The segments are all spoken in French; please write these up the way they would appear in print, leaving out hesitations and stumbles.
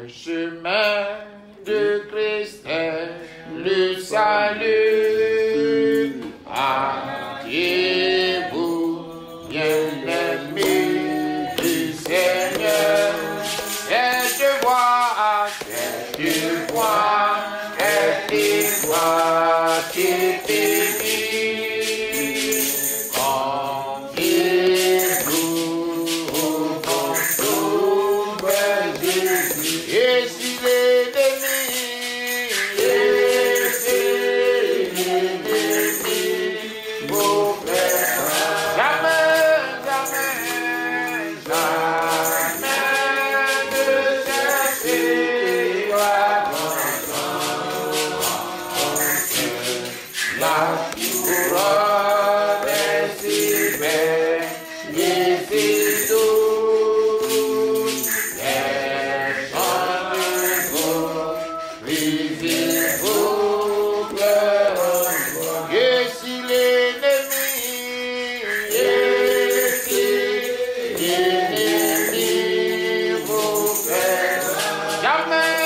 chemin de Christ est le salut. Hâtez-vous, bien-aimés du Seigneur. Cette voix qui t'édifie. Confiez-vous dans tout Jésus. Et si l'ennemi, vous fait jamais de chercher la couronne est si belle et si douce. Chantez-vous, risez-vous, pleurons. Et si l'ennemi vous fait jamais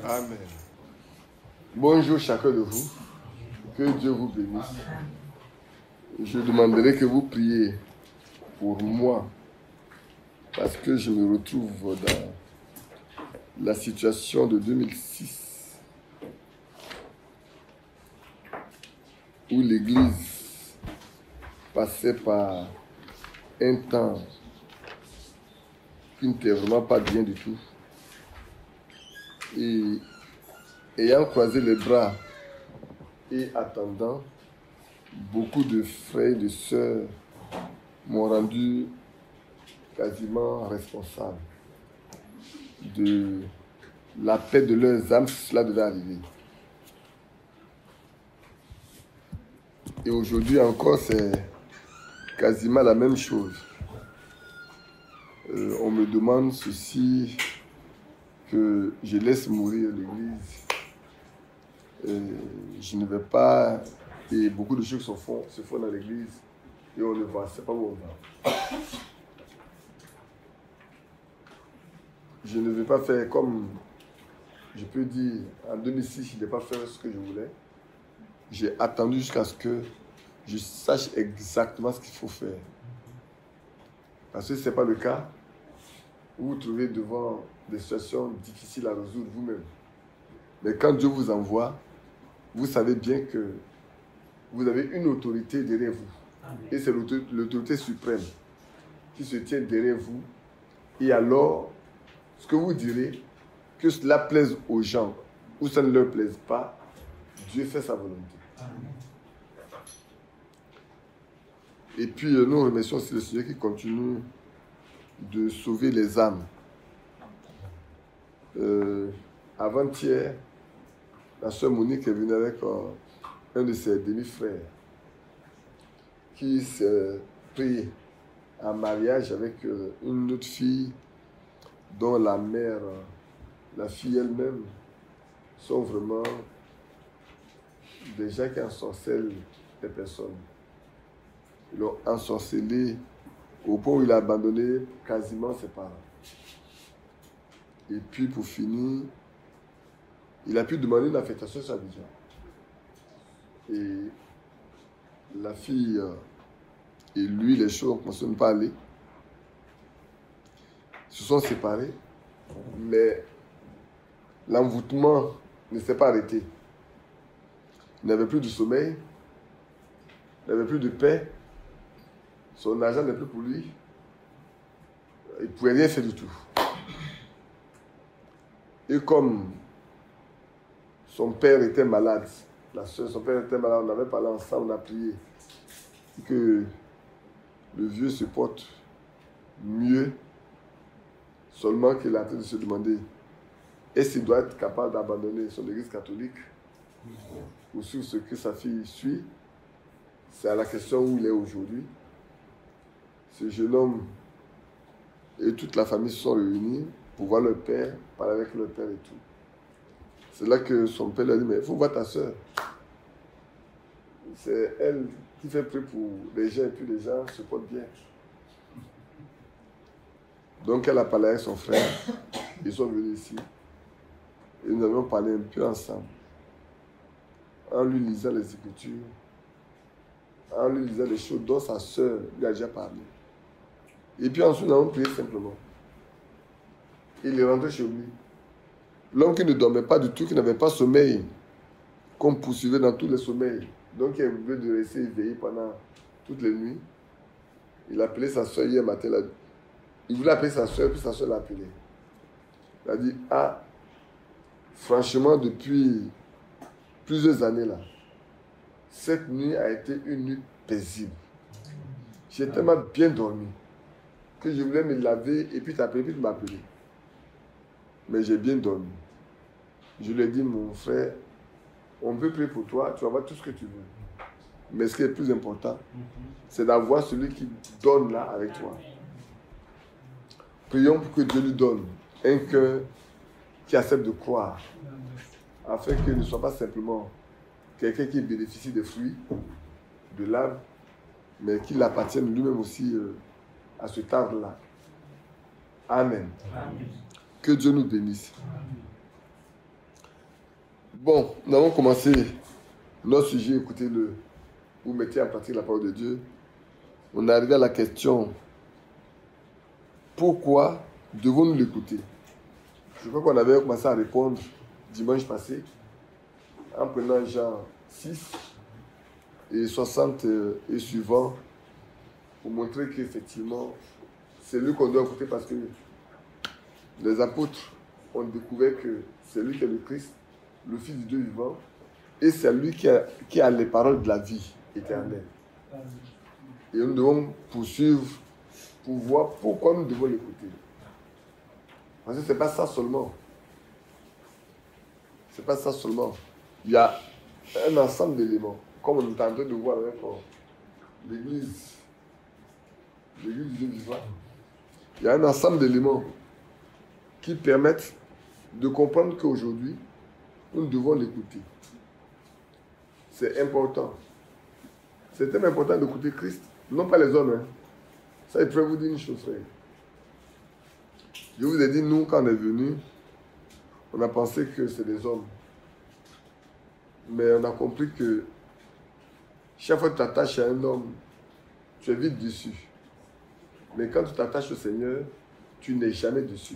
Amen. Bonjour chacun de vous. Que Dieu vous bénisse. Je demanderai que vous priez pour moi parce que je me retrouve dans la situation de 2006 où l'Église passait par un temps qui n'était vraiment pas bien du tout. Et ayant croisé les bras et attendant, beaucoup de frères et de sœurs m'ont rendu quasiment responsable de la paix de leurs âmes si cela devait arriver. Et aujourd'hui encore, c'est quasiment la même chose. On me demande ceci, que je laisse mourir l'Église. Je ne vais pas... Et beaucoup de choses se font dans l'Église et on ne va, c'est pas où on va. Je ne vais pas faire comme, je peux dire, en 2006, je n'ai pas fait ce que je voulais. j'ai attendu jusqu'à ce que je sache exactement ce qu'il faut faire. Parce que ce n'est pas le cas, vous vous trouvez devant des situations difficiles à résoudre vous-même. Mais quand Dieu vous envoie, vous savez bien que vous avez une autorité derrière vous. Amen. Et c'est l'autorité suprême qui se tient derrière vous. Et alors, ce que vous direz, que cela plaise aux gens ou ça ne leur plaise pas, Dieu fait sa volonté. Amen. Et puis, nous remercions aussi le Seigneur qui continue de sauver les âmes. Avant-hier, la sœur Monique est venue avec un de ses demi-frères qui s'est pris en mariage avec une autre fille dont la mère, la fille elle-même, sont vraiment des gens qui ensorcellent les personnes. Ils l'ont ensorcelé au point où il a abandonné quasiment ses parents. Et puis pour finir, il a pu demander une affectation sur Abidjan. Et la fille et lui, les choses ont commencé à ne pas aller. Ils se sont séparés, mais l'envoûtement ne s'est pas arrêté. Il n'avait plus de sommeil, il n'avait plus de paix, son argent n'est plus pour lui, il ne pouvait rien faire du tout. Et comme son père était malade, son père était malade, on avait parlé ensemble, on a prié, que le vieux se porte mieux, seulement qu'il est en train de se demander est-ce qu'il doit être capable d'abandonner son église catholique ou suivre ce que sa fille suit. C'est à la question où il est aujourd'hui. Ce jeune homme et toute la famille se sont réunis pour voir leur père, parler avec leur père et tout. C'est là que son père lui a dit, mais il faut voir ta soeur. C'est elle qui fait prier pour les gens et puis les gens se portent bien. Donc elle a parlé avec son frère. Ils sont venus ici. Et nous avions parlé un peu ensemble. En lui lisant les Écritures, en lui lisant les choses dont sa soeur lui a déjà parlé. Et puis ensuite, nous avons prié simplement. Il est rentré chez lui. L'homme qui ne dormait pas du tout, qui n'avait pas sommeil, qu'on poursuivait dans tous les sommeils. Donc il est obligé de rester éveillé pendant toutes les nuits. Il a appelé sa soeur hier matin. Il voulait appeler sa soeur, puis sa soeur l'a appelé. Il a dit, ah, franchement, depuis plusieurs années là, cette nuit a été une nuit paisible. J'ai tellement bien dormi que je voulais me laver et puis t'appeler, puis tu m'as appelé. Mais j'ai bien dormi. Je lui ai dit, mon frère, on peut prier pour toi, tu vas avoir tout ce que tu veux. Mais ce qui est le plus important, c'est d'avoir celui qui donne là avec toi. Prions pour que Dieu lui donne un cœur qui accepte de croire, afin qu'il ne soit pas simplement quelqu'un qui bénéficie des fruits de l'arbre, mais qu'il appartienne lui-même aussi à cet arbre-là. Amen. Amen. Que Dieu nous bénisse. Bon, nous avons commencé notre sujet, écoutez-le. Vous mettez en pratique la parole de Dieu. On est arrivé à la question, pourquoi devons-nous l'écouter? Je crois qu'on avait commencé à répondre dimanche passé, en prenant Jean 6 et 60 et suivant, pour montrer qu'effectivement, c'est lui qu'on doit écouter parce que les apôtres ont découvert que c'est lui qui est le Christ, le Fils du Dieu vivant, et c'est lui qui a les paroles de la vie éternelle. Et nous devons poursuivre pour voir pourquoi nous devons l'écouter. Parce que ce n'est pas ça seulement. Ce n'est pas ça seulement. Il y a un ensemble d'éléments, comme on est en train de voir avec l'Église du Dieu vivant. Il y a un ensemble d'éléments qui permettent de comprendre qu'aujourd'hui, nous devons l'écouter. C'est important. C'est tellement important d'écouter Christ, non pas les hommes. Hein. Ça, il pourrait vous dire une chose, frère. Je vous ai dit, nous, quand on est venus, on a pensé que c'est des hommes. Mais on a compris que chaque fois que tu t'attaches à un homme, tu es vite dessus. Mais quand tu t'attaches au Seigneur, tu n'es jamais dessus.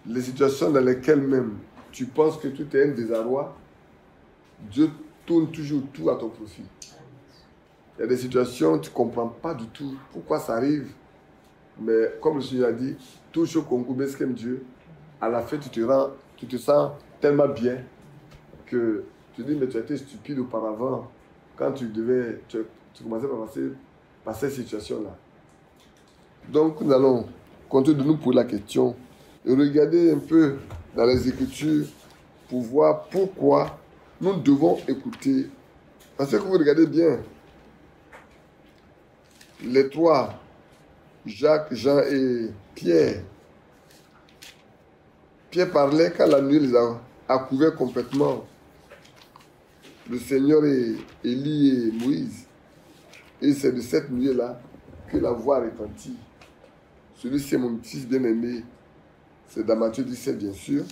Les situations dans lesquelles même tu penses que tout est un désarroi, Dieu tourne toujours tout à ton profit. Il y a des situations où tu ne comprends pas du tout pourquoi ça arrive. Mais comme le Seigneur a dit, touche au concours, mais ce qu'aime Dieu, à la fin tu te sens tellement bien que tu dis, mais tu as été stupide auparavant quand tu commençais par cette situation-là. Donc nous allons compter de nous pour la question et regarder un peu dans les Écritures pour voir pourquoi nous devons écouter. Parce que vous regardez bien, les trois, Jacques, Jean et Pierre. Pierre parlait quand la nuit les a couverts complètement. Le Seigneur et Élie et Moïse. Et c'est de cette nuit-là que la voix retentit. Celui-ci est mon fils bien-aimé. C'est dans Matthieu 17, bien sûr.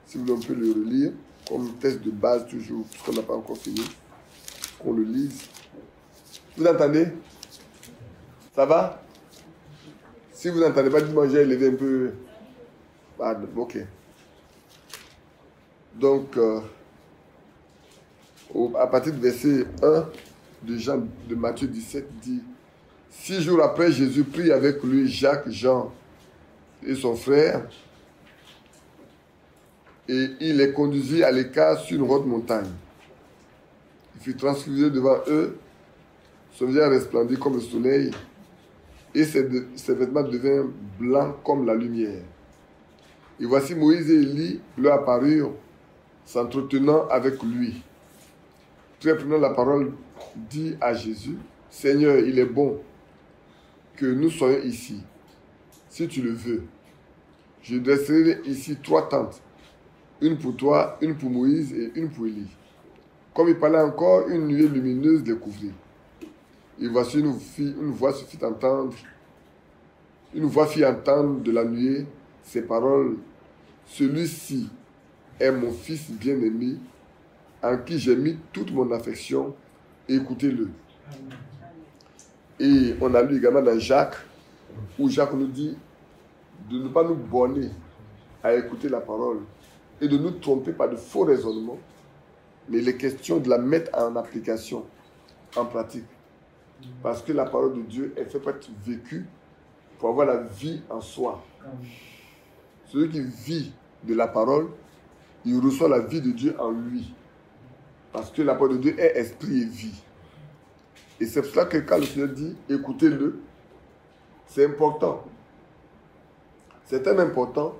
Si vous voulez, on peut le relire comme test de base toujours, puisqu'on n'a pas encore fini. Qu'on le lise. Vous entendez? Ça va? Si vous n'entendez pas, dites-moi, j'ai élevé un peu. Ah, ok. Donc, à partir du verset 1 de Matthieu 17, dit: 6 jours après, Jésus prit avec lui Jacques, Jean et son frère, et il les conduisit à l'écart sur une haute montagne. Il fut transfiguré devant eux, son visage resplendit comme le soleil, et ses vêtements devinrent blancs comme la lumière. Et voici Moïse et Élie leur apparurent, s'entretenant avec lui. Puis, prenant la parole, dit à Jésus: Seigneur, il est bon que nous soyons ici. Si tu le veux, je dresserai ici 3 tentes, une pour toi, une pour Moïse et une pour Élie. Comme il parlait encore, une nuée lumineuse les couvrit. Et voici une voix se fit entendre. Une voix fit entendre de la nuée ces paroles: Celui-ci est mon fils bien-aimé, en qui j'ai mis toute mon affection. Écoutez-le. Et on a lu également dans Jacques, où Jacques nous dit de ne pas nous borner à écouter la parole et de nous tromper par de faux raisonnements, mais il est question de la mettre en application, en pratique. Parce que la parole de Dieu est faite pour être vécue, pour avoir la vie en soi. Celui qui vit de la parole, il reçoit la vie de Dieu en lui. Parce que la parole de Dieu est esprit et vie. Et c'est pour cela que quand le Seigneur dit écoutez-le, c'est important. C'est tellement important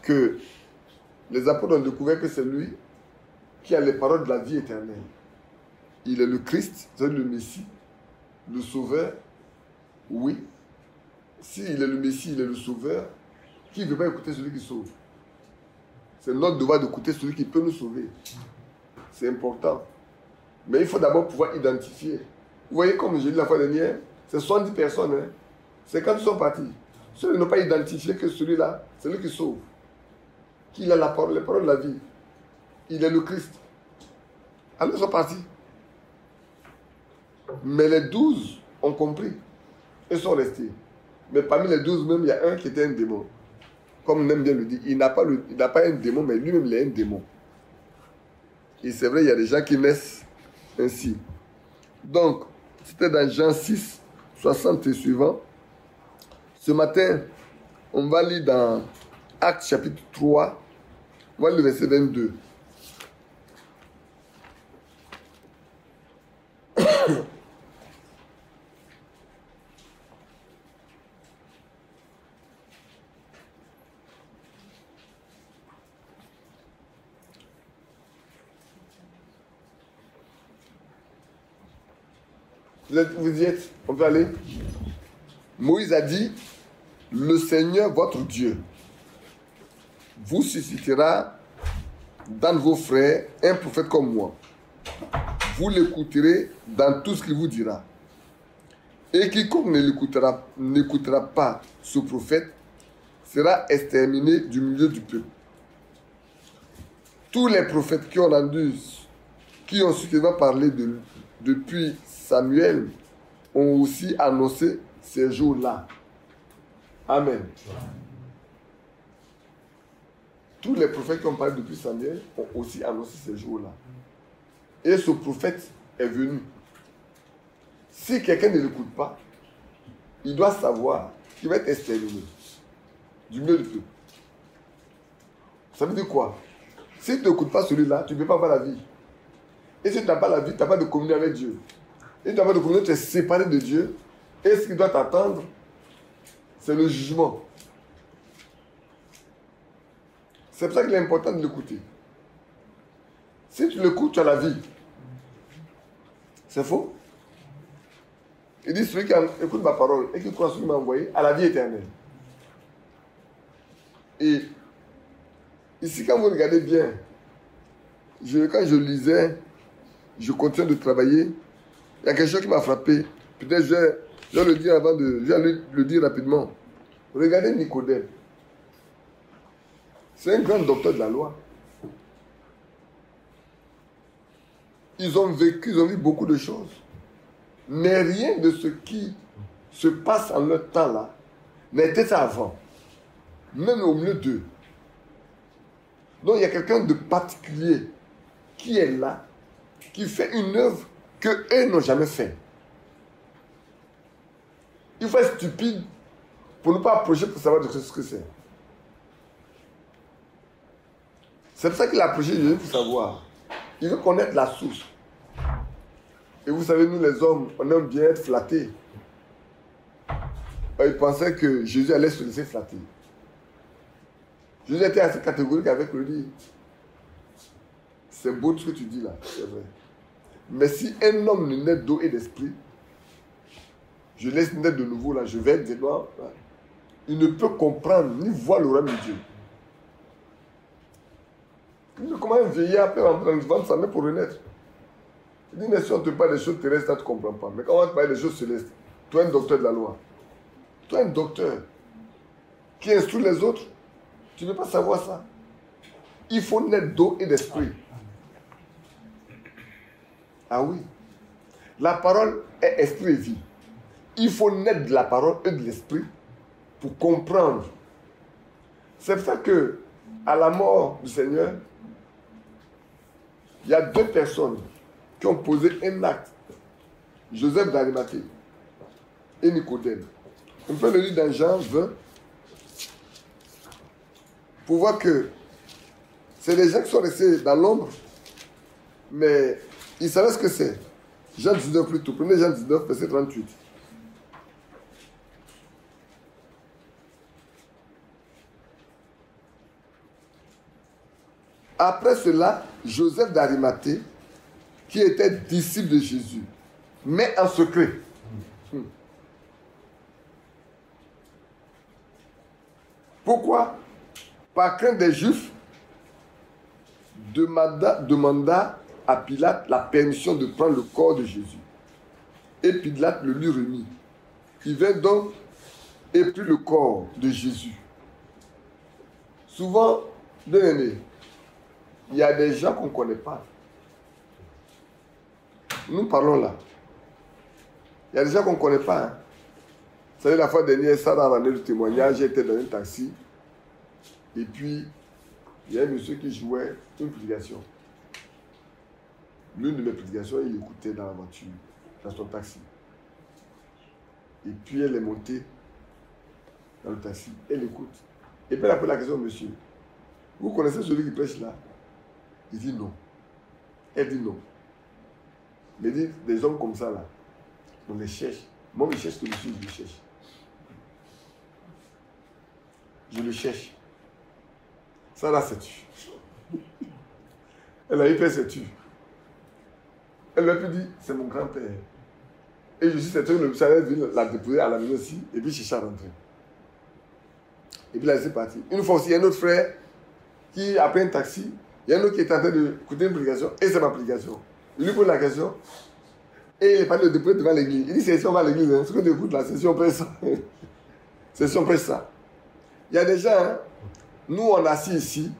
que les apôtres ont découvert que c'est lui qui a les paroles de la vie éternelle. Il est le Christ, c'est le Messie, le Sauveur. Oui. S'il est le Messie, il est le Sauveur. Qui ne veut pas écouter celui qui sauve? C'est notre devoir d'écouter celui qui peut nous sauver. C'est important. Mais il faut d'abord pouvoir identifier. Vous voyez, comme j'ai dit la fois dernière, c'est 70 personnes. Hein? C'est quand ils sont partis. Ceux qui n'ont pas identifié que celui-là, c'est lui qui sauve. Qu'il a la parole, les paroles de la vie. Il est le Christ. Alors ils sont partis. Mais les 12 ont compris. Ils sont restés. Mais parmi les 12 même, il y a un qui était un démon. Comme on aime bien le dire, il n'a pas un démon, mais lui-même, il est un démon. Et c'est vrai, il y a des gens qui naissent ainsi. Donc, c'était dans Jean 6, 60 et suivant. Ce matin, on va lire dans Actes chapitre 3, on va lire le verset 22. Vous y êtes? On peut aller? Moïse a dit: le Seigneur votre Dieu vous suscitera dans vos frères un prophète comme moi. Vous l'écouterez dans tout ce qu'il vous dira. Et quiconque n'écoutera pas ce prophète sera exterminé du milieu du peuple. Tous les prophètes qui qui ont successivement parlé depuis Samuel ont aussi annoncé ces jours-là. Amen. Tous les prophètes qui ont parlé depuis Samuel ont aussi annoncé ces jours-là. Et ce prophète est venu. Si quelqu'un ne l'écoute pas, il doit savoir qu'il va être exterminé du milieu du peuple. Ça veut dire quoi? Si tu n'écoutes pas celui-là, tu ne peux pas avoir la vie. Et si tu n'as pas la vie, tu n'as pas de communion avec Dieu. Et si tu n'as pas de communion, tu es séparé de Dieu. Et ce qui doit t'attendre, c'est le jugement. C'est pour ça qu'il est important de l'écouter. Si tu l'écoutes, tu as la vie. C'est faux? Il dit, celui qui écoute ma parole et qui croit ce qu'il m'a envoyé, a la vie éternelle. Et ici, quand vous regardez bien, quand je lisais, je continue de travailler, il y a quelque chose qui m'a frappé. Peut-être je vais le dire le dire rapidement. Regardez Nicodème. C'est un grand docteur de la loi. Ils ont vécu, ils ont vu beaucoup de choses. Mais rien de ce qui se passe en leur temps là n'était avant. Même au milieu d'eux. Donc il y a quelqu'un de particulier qui est là, qui fait une œuvre qu'eux n'ont jamais fait. Il faut être stupide pour ne pas approcher pour savoir de ce que c'est. C'est pour ça qu'il a approché Jésus pour savoir. Il veut connaître la source. Et vous savez, nous les hommes, on aime bien être flattés. Il pensait que Jésus allait se laisser flatter. Jésus était assez catégorique avec lui. C'est beau tout ce que tu dis là, c'est vrai. Mais si un homme ne naît d'eau et d'esprit, je laisse naître de nouveau là, je vais dire non. Il ne peut comprendre ni voir le royaume de Dieu. Comment un vieillard peut entrer dans le ventre de sa mère pour renaître? Il dit, mais si on te parle des choses terrestres, ça tu ne comprends pas. Mais quand on te parle des choses célestes, toi un docteur de la loi, toi un docteur qui instruit les autres, tu ne peux pas savoir ça. Il faut naître d'eau et d'esprit. Ah oui. La parole est esprit et vie. Il faut naître de la parole et de l'esprit pour comprendre. C'est pour ça que, à la mort du Seigneur, il y a deux personnes qui ont posé un acte. Joseph d'Arimathée et Nicodème. On peut le lire dans Jean 20 pour voir que c'est des gens qui sont restés dans l'ombre, mais ils savaient ce que c'est. Jean 19 plutôt. Prenez Jean 19, verset 38. Après cela, Joseph d'Arimathée, qui était disciple de Jésus, mais en secret. Pourquoi? Par crainte des Juifs, demanda à Pilate la permission de prendre le corps de Jésus. Et Pilate le lui remit. Il vint donc et prit le corps de Jésus. Souvent, bien aimé, il y a des gens qu'on ne connaît pas. Nous parlons là. Il y a des gens qu'on ne connaît pas. Hein. Vous savez, la fois dernière, Sarah a rendu le témoignage, j'étais dans un taxi. Et puis, il y a un monsieur qui jouait une prédication. L'une de mes prédications, il écoutait dans la voiture, dans son taxi. Et puis, elle est montée dans le taxi. Elle écoute. Et puis, elle a posé la question au monsieur. Vous connaissez celui qui prêche là? Il dit non. Elle dit non. Mais il dit, des hommes comme ça là, on les cherche. Moi, je cherche celui-ci, je le cherche. Je le cherche. Ça là, c'est tu. Elle a eu peur, c'est tu. Elle lui a pu dire, c'est mon grand-père. Et je suis certain que le monsieur allait venir la déposer à la maison aussi, et puis chercher à rentrer. Et puis là, c'est parti. Une fois aussi, il y a un autre frère qui a pris un taxi. Il y a un autre qui est en train d'écouter une prédication, et c'est ma prédication. Il lui pose la question, et il est parti de déposer devant l'église. Il dit, c'est si on va à l'église, hein. Ce que tu écoutes là, c'est si on fait ça. C'est si on fait ça. Il y a des gens, hein, nous on est assis ici,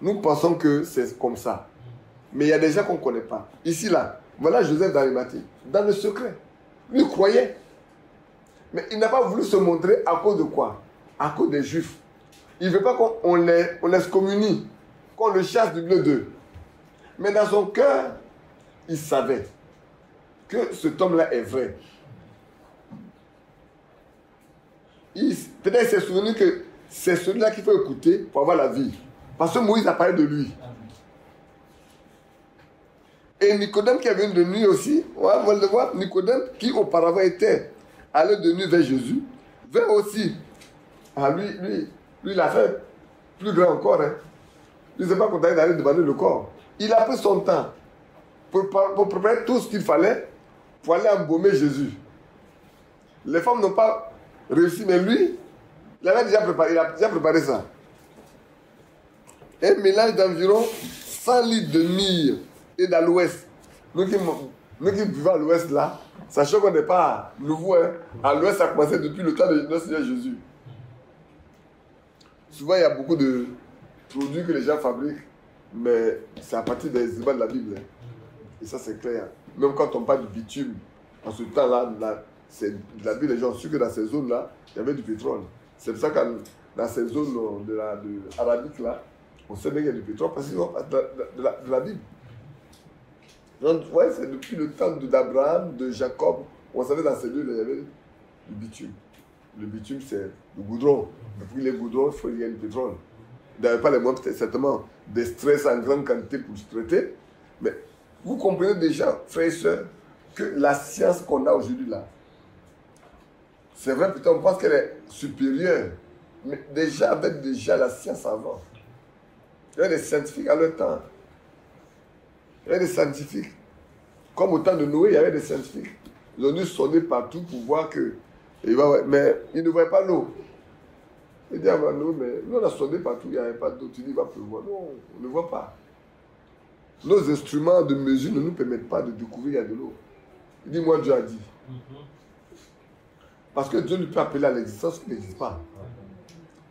nous pensons que c'est comme ça. Mais il y a des gens qu'on ne connaît pas. Ici, là, voilà Joseph d'Arimathée, dans le secret. Lui croyait. Mais il n'a pas voulu se montrer à cause de quoi? À cause des Juifs. Il ne veut pas qu'on l'excommunie, qu'on le chasse du milieu d'eux. Mais dans son cœur, il savait que cet homme-là est vrai. Peut-être qu'il s'est souvenu que c'est celui-là qu'il faut écouter pour avoir la vie. Parce que Moïse a parlé de lui. Et Nicodème qui est venu de nuit aussi, on va le voir, Nicodème qui auparavant était allé de nuit vers Jésus, vint aussi. Ah, lui, il a fait plus grand encore. Hein. Il ne s'est pas contenté d'aller demander le corps. Il a pris son temps pour préparer tout ce qu'il fallait pour aller embaumer Jésus. Les femmes n'ont pas réussi, mais lui, il a déjà préparé ça. Un mélange d'environ 100 litres de myrrhe et d'aloès. Nous qui vivons à l'ouest là, sachant qu'on n'est pas nouveau, hein, à l'ouest ça a commencé depuis le temps de notre Seigneur Jésus. Souvent il y a beaucoup de produits que les gens fabriquent, mais c'est à partir des éléments de la Bible. Hein. Et ça c'est clair. Même quand on parle du bitume, en ce temps-là, la Bible, les gens ont su que dans ces zones-là, il y avait du pétrole. C'est pour ça que dans ces zones arabiques là, on sait bien qu'il y a du pétrole parce qu'ils ont de la Bible. Donc, ouais, c'est depuis le temps d'Abraham, de Jacob, on savait dans ces lieux, il y avait du bitume. Le bitume, c'est le goudron. Et puis les goudrons, il faut qu'il y ait du pétrole. Il n'y avait pas les moyens, certainement, des stress en grande quantité pour se traiter. Mais vous comprenez déjà, frères et sœurs, que la science qu'on a aujourd'hui là, c'est vrai, peut-être on pense qu'elle est supérieure, mais déjà avec la science avant. Il y avait des scientifiques à leur temps. Il y avait des scientifiques. Comme au temps de Noé, il y avait des scientifiques. Ils ont dû sonner partout pour voir que... mais ils ne voyaient pas l'eau. Ils disaient, ah, non, mais nous on a sonné partout, il n'y avait pas d'eau. Tu dis, il va pleuvoir. Non, on ne voit pas. Nos instruments de mesure ne nous permettent pas de découvrir qu'il y a de l'eau. Il dit, moi Dieu a dit. Parce que Dieu ne peut appeler à l'existence ce qui n'existe pas.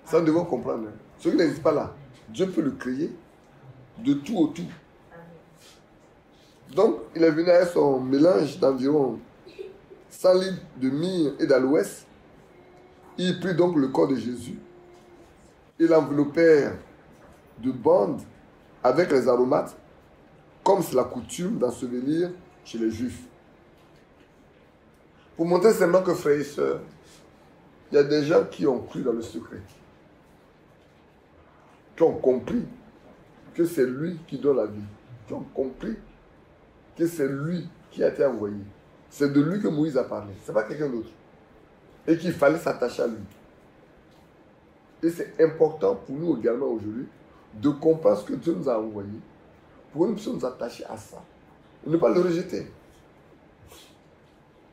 Ça, nous devons comprendre. Hein. Ce qui n'existe pas là, Dieu peut le créer de tout au tout. Donc, il est venu avec son mélange d'environ 100 litres de myrrhe et d'aloès. Il prit donc le corps de Jésus et l'enveloppèrent de bandes avec les aromates, comme c'est la coutume d'ensevelir chez les Juifs. Pour montrer seulement que, frères et sœurs, il y a des gens qui ont cru dans le secret, qui ont compris que c'est lui qui donne la vie, qui ont compris que c'est lui qui a été envoyé. C'est de lui que Moïse a parlé. Ce n'est pas quelqu'un d'autre. Et qu'il fallait s'attacher à lui. Et c'est important pour nous également aujourd'hui de comprendre ce que Dieu nous a envoyé pour que nous puissions nous attacher à ça. Et ne pas le rejeter.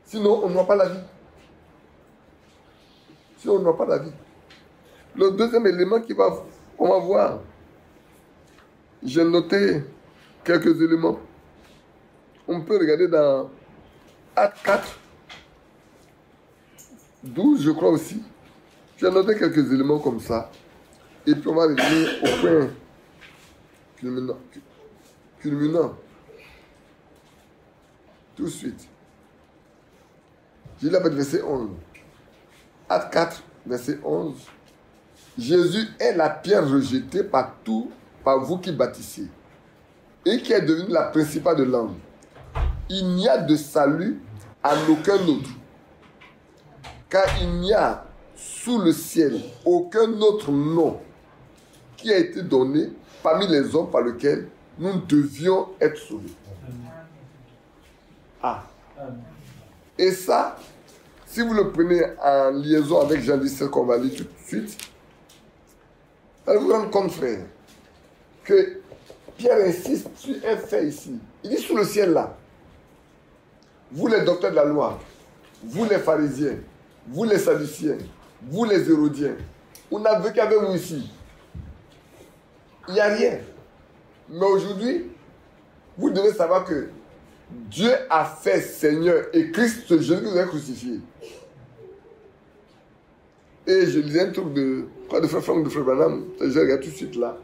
Sinon, on n'aura pas la vie. Sinon, on n'aura pas la vie. Le deuxième élément qu'on va voir, j'ai noté quelques éléments. On peut regarder dans Actes 4, 12, je crois aussi. J'ai noté quelques éléments comme ça. Et puis on va revenir au point culminant. Tout de suite. J'ai là le verset 11. Actes 4, verset 11. Jésus est la pierre rejetée par vous qui bâtissez, et qui est devenue la principale de l'angle. Il n'y a de salut en aucun autre, car il n'y a sous le ciel aucun autre nom qui a été donné parmi les hommes par lequel nous devions être sauvés. Ah. Et ça, si vous le prenez en liaison avec Jean 17 qu'on va lire tout de suite, allez vous rendre compte, frère, que Pierre insiste sur un fait ici. Il dit sous le ciel là. Vous les docteurs de la loi, vous les pharisiens, vous les sadduciens, vous les hérodiens, on n'a vu qu'avec vous ici. Il n'y a rien. Mais aujourd'hui, vous devez savoir que Dieu a fait Seigneur et Christ, ce Jésus que vous avez crucifié. Et je lisais un truc de Frère Franck de Frère Branham, je regarde tout de suite là,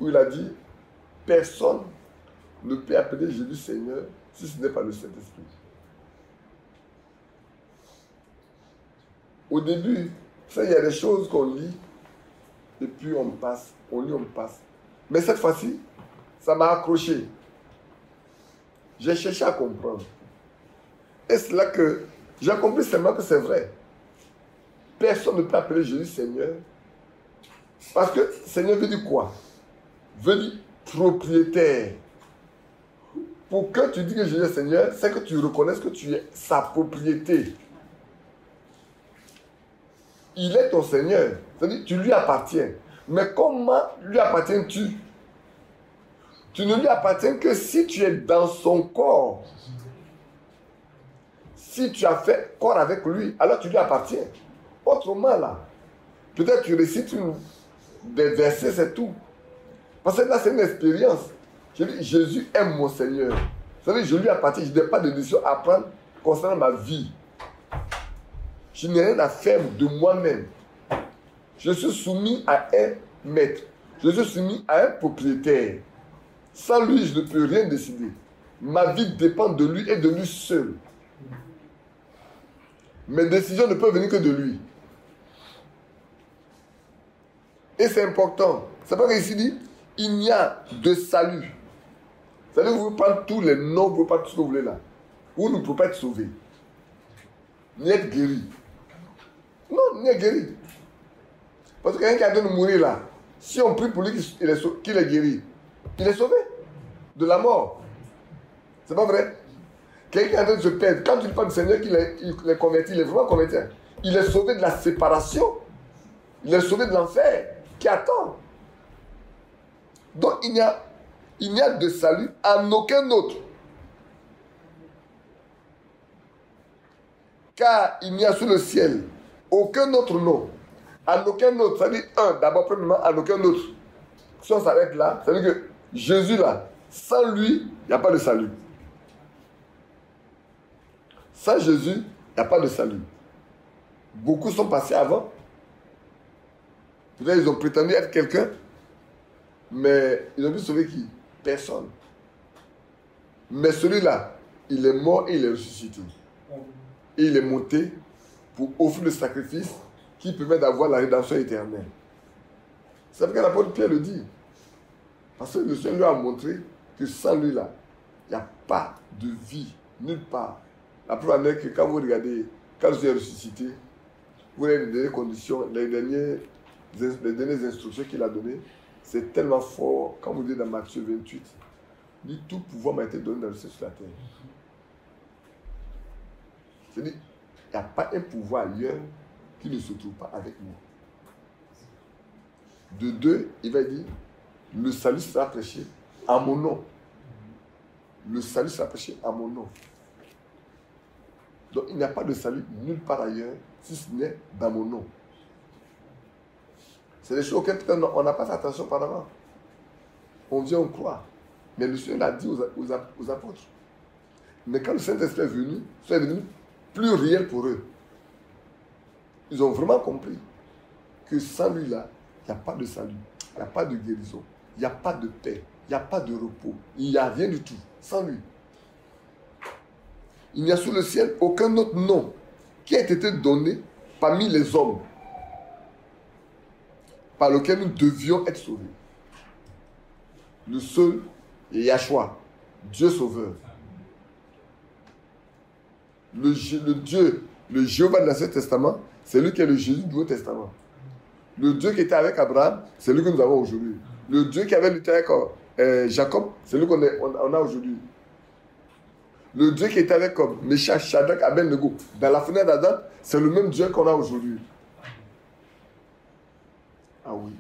où il a dit, personne ne peut appeler Jésus Seigneur si ce n'est pas le Saint-Esprit. Au début, il y a des choses qu'on lit et puis on passe, on lit, on passe. Mais cette fois-ci, ça m'a accroché. J'ai cherché à comprendre. Et c'est là que j'ai compris seulement que c'est vrai. Personne ne peut appeler Jésus Seigneur. Parce que Seigneur veut dire quoi? Veut dire propriétaire. Pour que tu dis que Jésus est Seigneur, c'est que tu reconnaisses que tu es sa propriété. Il est ton Seigneur. C'est-à-dire tu lui appartiens. Mais comment lui appartiens-tu? Tu ne lui appartiens que si tu es dans son corps. Si tu as fait corps avec lui, alors tu lui appartiens. Autrement, là, peut-être tu récites des versets, c'est tout. Parce que là, c'est une expérience. Je dis, Jésus est mon Seigneur. C'est-à-dire, je lui appartiens. Je n'ai pas de décision à prendre concernant ma vie. Je n'ai rien à faire de moi-même. Je suis soumis à un maître. Je suis soumis à un propriétaire. Sans lui, je ne peux rien décider. Ma vie dépend de lui et de lui seul. Mes décisions ne peuvent venir que de lui. Et c'est important. C'est pas qu'ici dit, il n'y a de salut. C'est-à-dire que vous pouvez prendre tous les noms, vous pouvez prendre tout ce que vous voulez là. Vous ne pouvez pas être sauvé. Ni être guéri. Non, ni être guéri. Parce que quelqu'un qui a de mourir là, si on prie pour lui qu'il est guéri, il est sauvé de la mort. C'est pas vrai? Quelqu'un qui est en train de se perdre, quand tu parles du Seigneur qu'il est converti, il est vraiment converti. Il est sauvé de la séparation. Il est sauvé de l'enfer qui attend. Donc il n'y a de salut en aucun autre. Car il n'y a sous le ciel aucun autre nom. En aucun autre. Ça dit d'abord, premièrement, en aucun autre. Si on s'arrête là, ça veut dire que Jésus là, sans lui, il n'y a pas de salut. Sans Jésus, il n'y a pas de salut. Beaucoup sont passés avant. Peut-être ils ont prétendu être quelqu'un, mais ils ont pu sauver qui? Personne. Mais celui-là, il est mort et il est ressuscité. Et il est monté pour offrir le sacrifice qui permet d'avoir la rédemption éternelle. C'est parce que l'apôtre Pierre le dit. Parce que le Seigneur lui a montré que sans lui-là, il n'y a pas de vie, nulle part. La preuve en est que quand vous regardez, quand Jésus est ressuscité, vous voyez les dernières conditions, les dernières instructions qu'il a données, c'est tellement fort. Quand vous dites dans Matthieu 28, il dit tout pouvoir m'a été donné dans le ciel sur la terre. C'est-à-dire, il n'y a pas un pouvoir ailleurs qui ne se trouve pas avec moi. De deux, il va dire, le salut sera prêché à mon nom. Le salut sera prêché à mon nom. Donc il n'y a pas de salut nulle part ailleurs, si ce n'est dans mon nom. C'est des choses auxquelles on n'a pas fait attention auparavant. On vient, on croit. Mais le Seigneur l'a dit aux apôtres. Mais quand le Saint-Esprit est venu, c'est devenu plus réel pour eux. Ils ont vraiment compris que sans lui-là, il n'y a pas de salut, il n'y a pas de guérison, il n'y a pas de paix, il n'y a pas de repos, il n'y a rien du tout, sans lui. Il n'y a sous le ciel aucun autre nom qui a été donné parmi les hommes par lequel nous devions être sauvés. Le seul est Yahshua, Dieu sauveur. Le Jéhovah de l'Ancien Testament, c'est lui qui est le Jésus du Nouveau Testament. Le Dieu qui était avec Abraham, c'est lui que nous avons aujourd'hui. Le Dieu qui avait lutté avec Jacob, c'est lui qu'on a aujourd'hui. Le Dieu qui était avec Meshach, Shadrach, Abednego, dans la fenêtre d'Adam, c'est le même Dieu qu'on a aujourd'hui. Ah oui.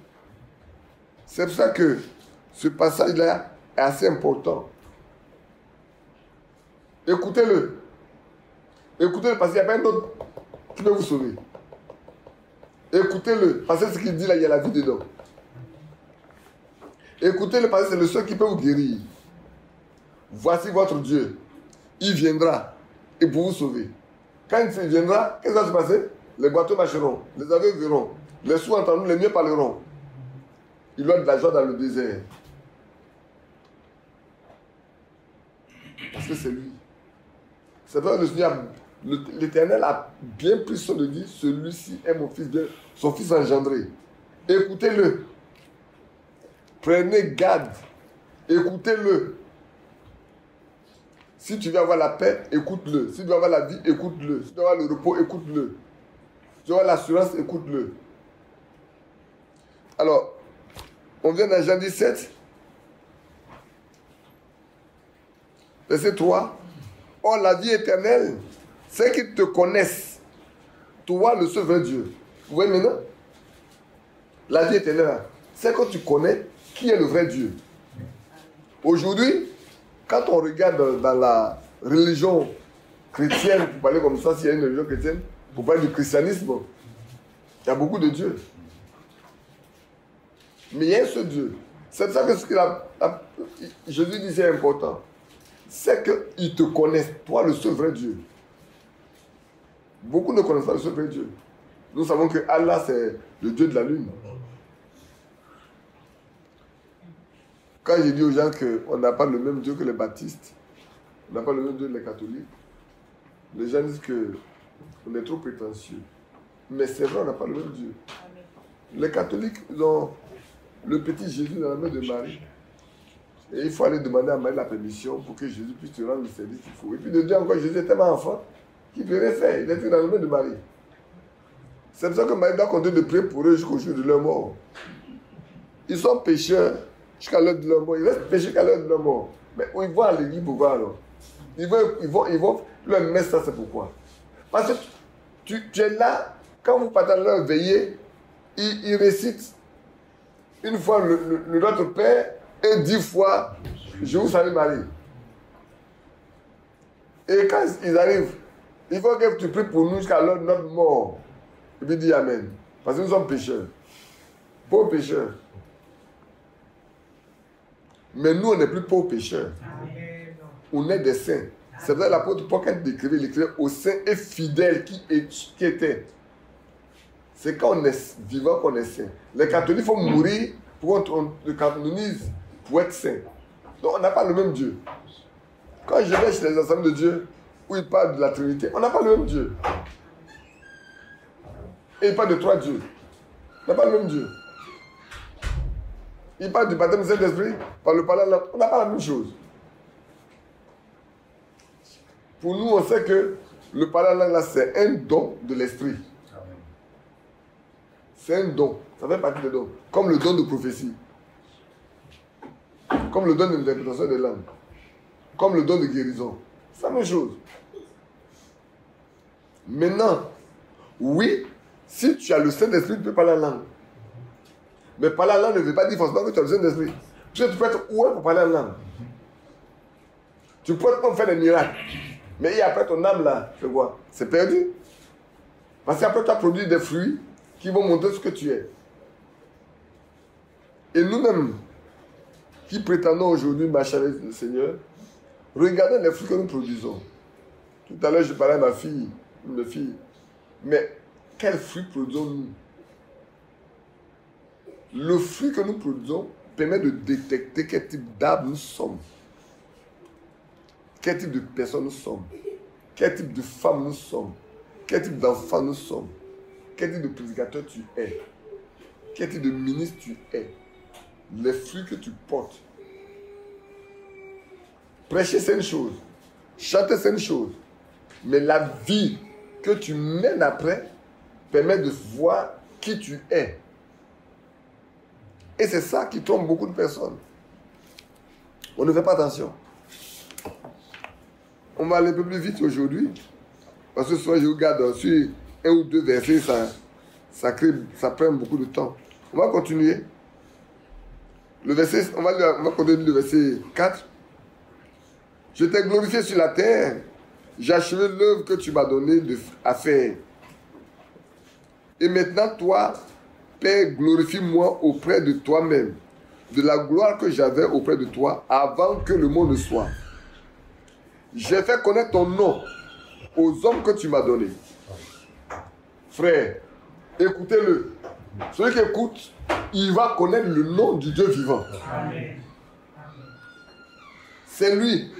C'est pour ça que ce passage-là est assez important. Écoutez-le. Écoutez-le parce qu'il n'y a pas un autre qui peut vous sauver. Écoutez-le parce que ce qu'il dit là, il y a la vie dedans. Écoutez-le parce que c'est le seul qui peut vous guérir. Voici votre Dieu. Il viendra et pour vous sauver. Quand il viendra, qu'est-ce qui va se passer? Les boiteux marcheront, les aveugles verront, les sourds entendront, les muets parleront. Il y aura de la joie dans le désert. parce que c'est lui. C'est vrai que le Seigneur, l'Éternel a bien pris soin de dire, celui-ci est mon fils, bien, son fils engendré. Écoutez-le. Prenez garde. Écoutez-le. Si tu veux avoir la paix, écoute-le. Si tu veux avoir la vie, écoute-le. Si tu veux avoir le repos, écoute-le. Si tu veux avoir l'assurance, écoute-le. Alors, on vient dans Jean 17, verset 3. Or, la vie éternelle, c'est qu'ils te connaissent, toi, le seul vrai Dieu. Vous voyez maintenant? La vie éternelle, c'est que tu connais qui est le vrai Dieu. Aujourd'hui, quand on regarde dans la religion chrétienne, pour parler comme ça, s'il y a une religion chrétienne, pour parler du christianisme, il y a beaucoup de dieux. Mais il y a un seul Dieu. C'est pour ça que ce qu'il a, Jésus dit c'est important. C'est qu'ils te connaissent, toi le seul vrai Dieu. Beaucoup ne connaissent pas le seul vrai Dieu. Nous savons que Allah c'est le Dieu de la lune. Quand j'ai dit aux gens qu'on n'a pas le même Dieu que les baptistes, on n'a pas le même Dieu que les catholiques, les gens disent qu'on est trop prétentieux. Mais c'est vrai, on n'a pas le même Dieu. Les catholiques, ils ont le petit Jésus dans la main de Marie. Et il faut aller demander à Marie la permission pour que Jésus puisse te rendre le service qu'il faut. Et puis de dire encore, Jésus est tellement enfant qu'il ne peut rien faire. Il est dans la main de Marie. C'est pour ça que Marie doit continuer de prier pour eux jusqu'au jour de leur mort. Ils sont pécheurs jusqu'à l'heure de leur mort. Ils restent pécheurs jusqu'à l'heure de leur mort. Mais ils vont à l'église pourquoi alors? Ils vont leur mettre ça, c'est pourquoi? Parce que tu es là, quand vous partez à leur veillée, ils récitent une fois le Notre Père et 10 fois je vous salue Marie. Et quand ils arrivent, il faut que tu pries pour nous jusqu'à l'heure de notre mort. Et puis dis Amen. Parce que nous sommes pécheurs. Pauvres pécheurs. Mais nous, on n'est plus pauvres pécheurs. On est des saints. C'est vrai, l'apôtre Paul, quand il écrivait aux saints et fidèles qui étaient. C'est quand on est vivant qu'on est saint. Les catholiques font mourir pour qu'on le canonise pour être saint. Donc on n'a pas le même Dieu. Quand je vais chez les assemblées de Dieu, où ils parlent de la Trinité, on n'a pas le même Dieu. Et ils parlent de 3 dieux. On n'a pas le même Dieu. Ils parlent du baptême du Saint-Esprit, par le parler là, on n'a pas la même chose. Pour nous, on sait que le parler là, c'est un don de l'Esprit. C'est un don. Ça fait partie des dons. Comme le don de prophétie. Comme le don de l'interprétation des langues. Comme le don de guérison. C'est la même chose. Maintenant, oui, si tu as le Saint-Esprit, tu peux parler la langue. Mais parler la langue ne veut pas dire forcément que tu as le Saint-Esprit. Tu peux être oué pour parler la langue. Tu peux être faire des miracles. Mais après ton âme là, c'est quoi? C'est perdu. Parce qu'après tu as produit des fruits qui vont montrer ce que tu es. Et nous-mêmes, qui prétendons aujourd'hui marcher avec le Seigneur, regardez les fruits que nous produisons. Tout à l'heure, je parlais à ma fille, une fille. Mais quels fruits produisons-nous? Le fruit que nous produisons permet de détecter quel type d'arbre nous sommes. Quel type de personne nous sommes. Quel type de femme nous sommes. Quel type d'enfant nous sommes. Quel type de prédicateur tu es. Quel type de ministre tu es. Les fruits que tu portes. Prêcher, c'est une chose. Chanter, c'est une chose. Mais la vie que tu mènes après permet de voir qui tu es. Et c'est ça qui trompe beaucoup de personnes. On ne fait pas attention. On va aller un peu plus vite aujourd'hui. Parce que souvent je regarde sur 1 ou 2 versets, ça prend beaucoup de temps. On va continuer. On va continuer le verset 4. Je t'ai glorifié sur la terre. J'ai achevé l'œuvre que tu m'as donnée à faire. Et maintenant, toi, Père, glorifie-moi auprès de toi-même, de la gloire que j'avais auprès de toi avant que le monde ne soit. J'ai fait connaître ton nom aux hommes que tu m'as donnés. Frère, écoutez-le. Celui qui écoute, il va connaître le nom du Dieu vivant. Amen. C'est lui.